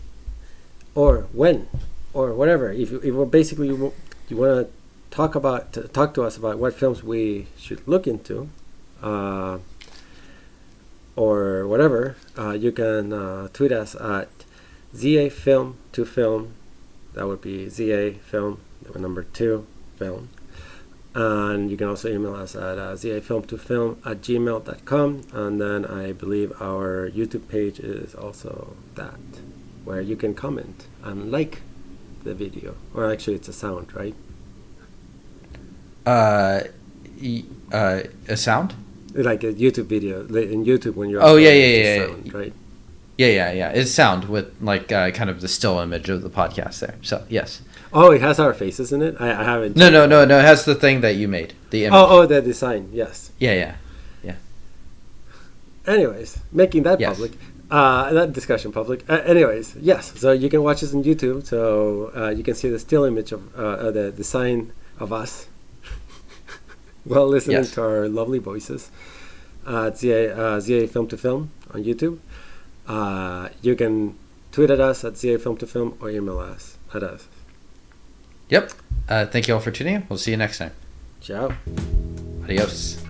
B: or when or whatever, if you basically you want to talk to us about what films we should look into, or whatever, you can tweet us at ZA Film to Film. That would be ZA Film number 2 film. And you can also email us at zafilm2film@gmail.com. And then I believe our YouTube page is also that, where you can comment and like the video. Or actually, it's a sound, right?
C: A sound?
B: Like a YouTube video. In YouTube, when you're sound, right?
C: Yeah. It's sound with like kind of the still image of the podcast there. So yes.
B: Oh, it has our faces in it. I haven't.
C: No. It has the thing that you made. The image.
B: Oh, the design. Yes.
C: Yeah.
B: Anyways, making that public. That discussion public. Anyways, yes. So you can watch us on YouTube. So you can see the still image of the design of us while listening to our lovely voices. ZA Film to Film on YouTube. You can tweet at us at ZA Film to Film or email us at us.
C: Yep. Thank you all for tuning in. We'll see you next time.
B: Ciao.
C: Adios.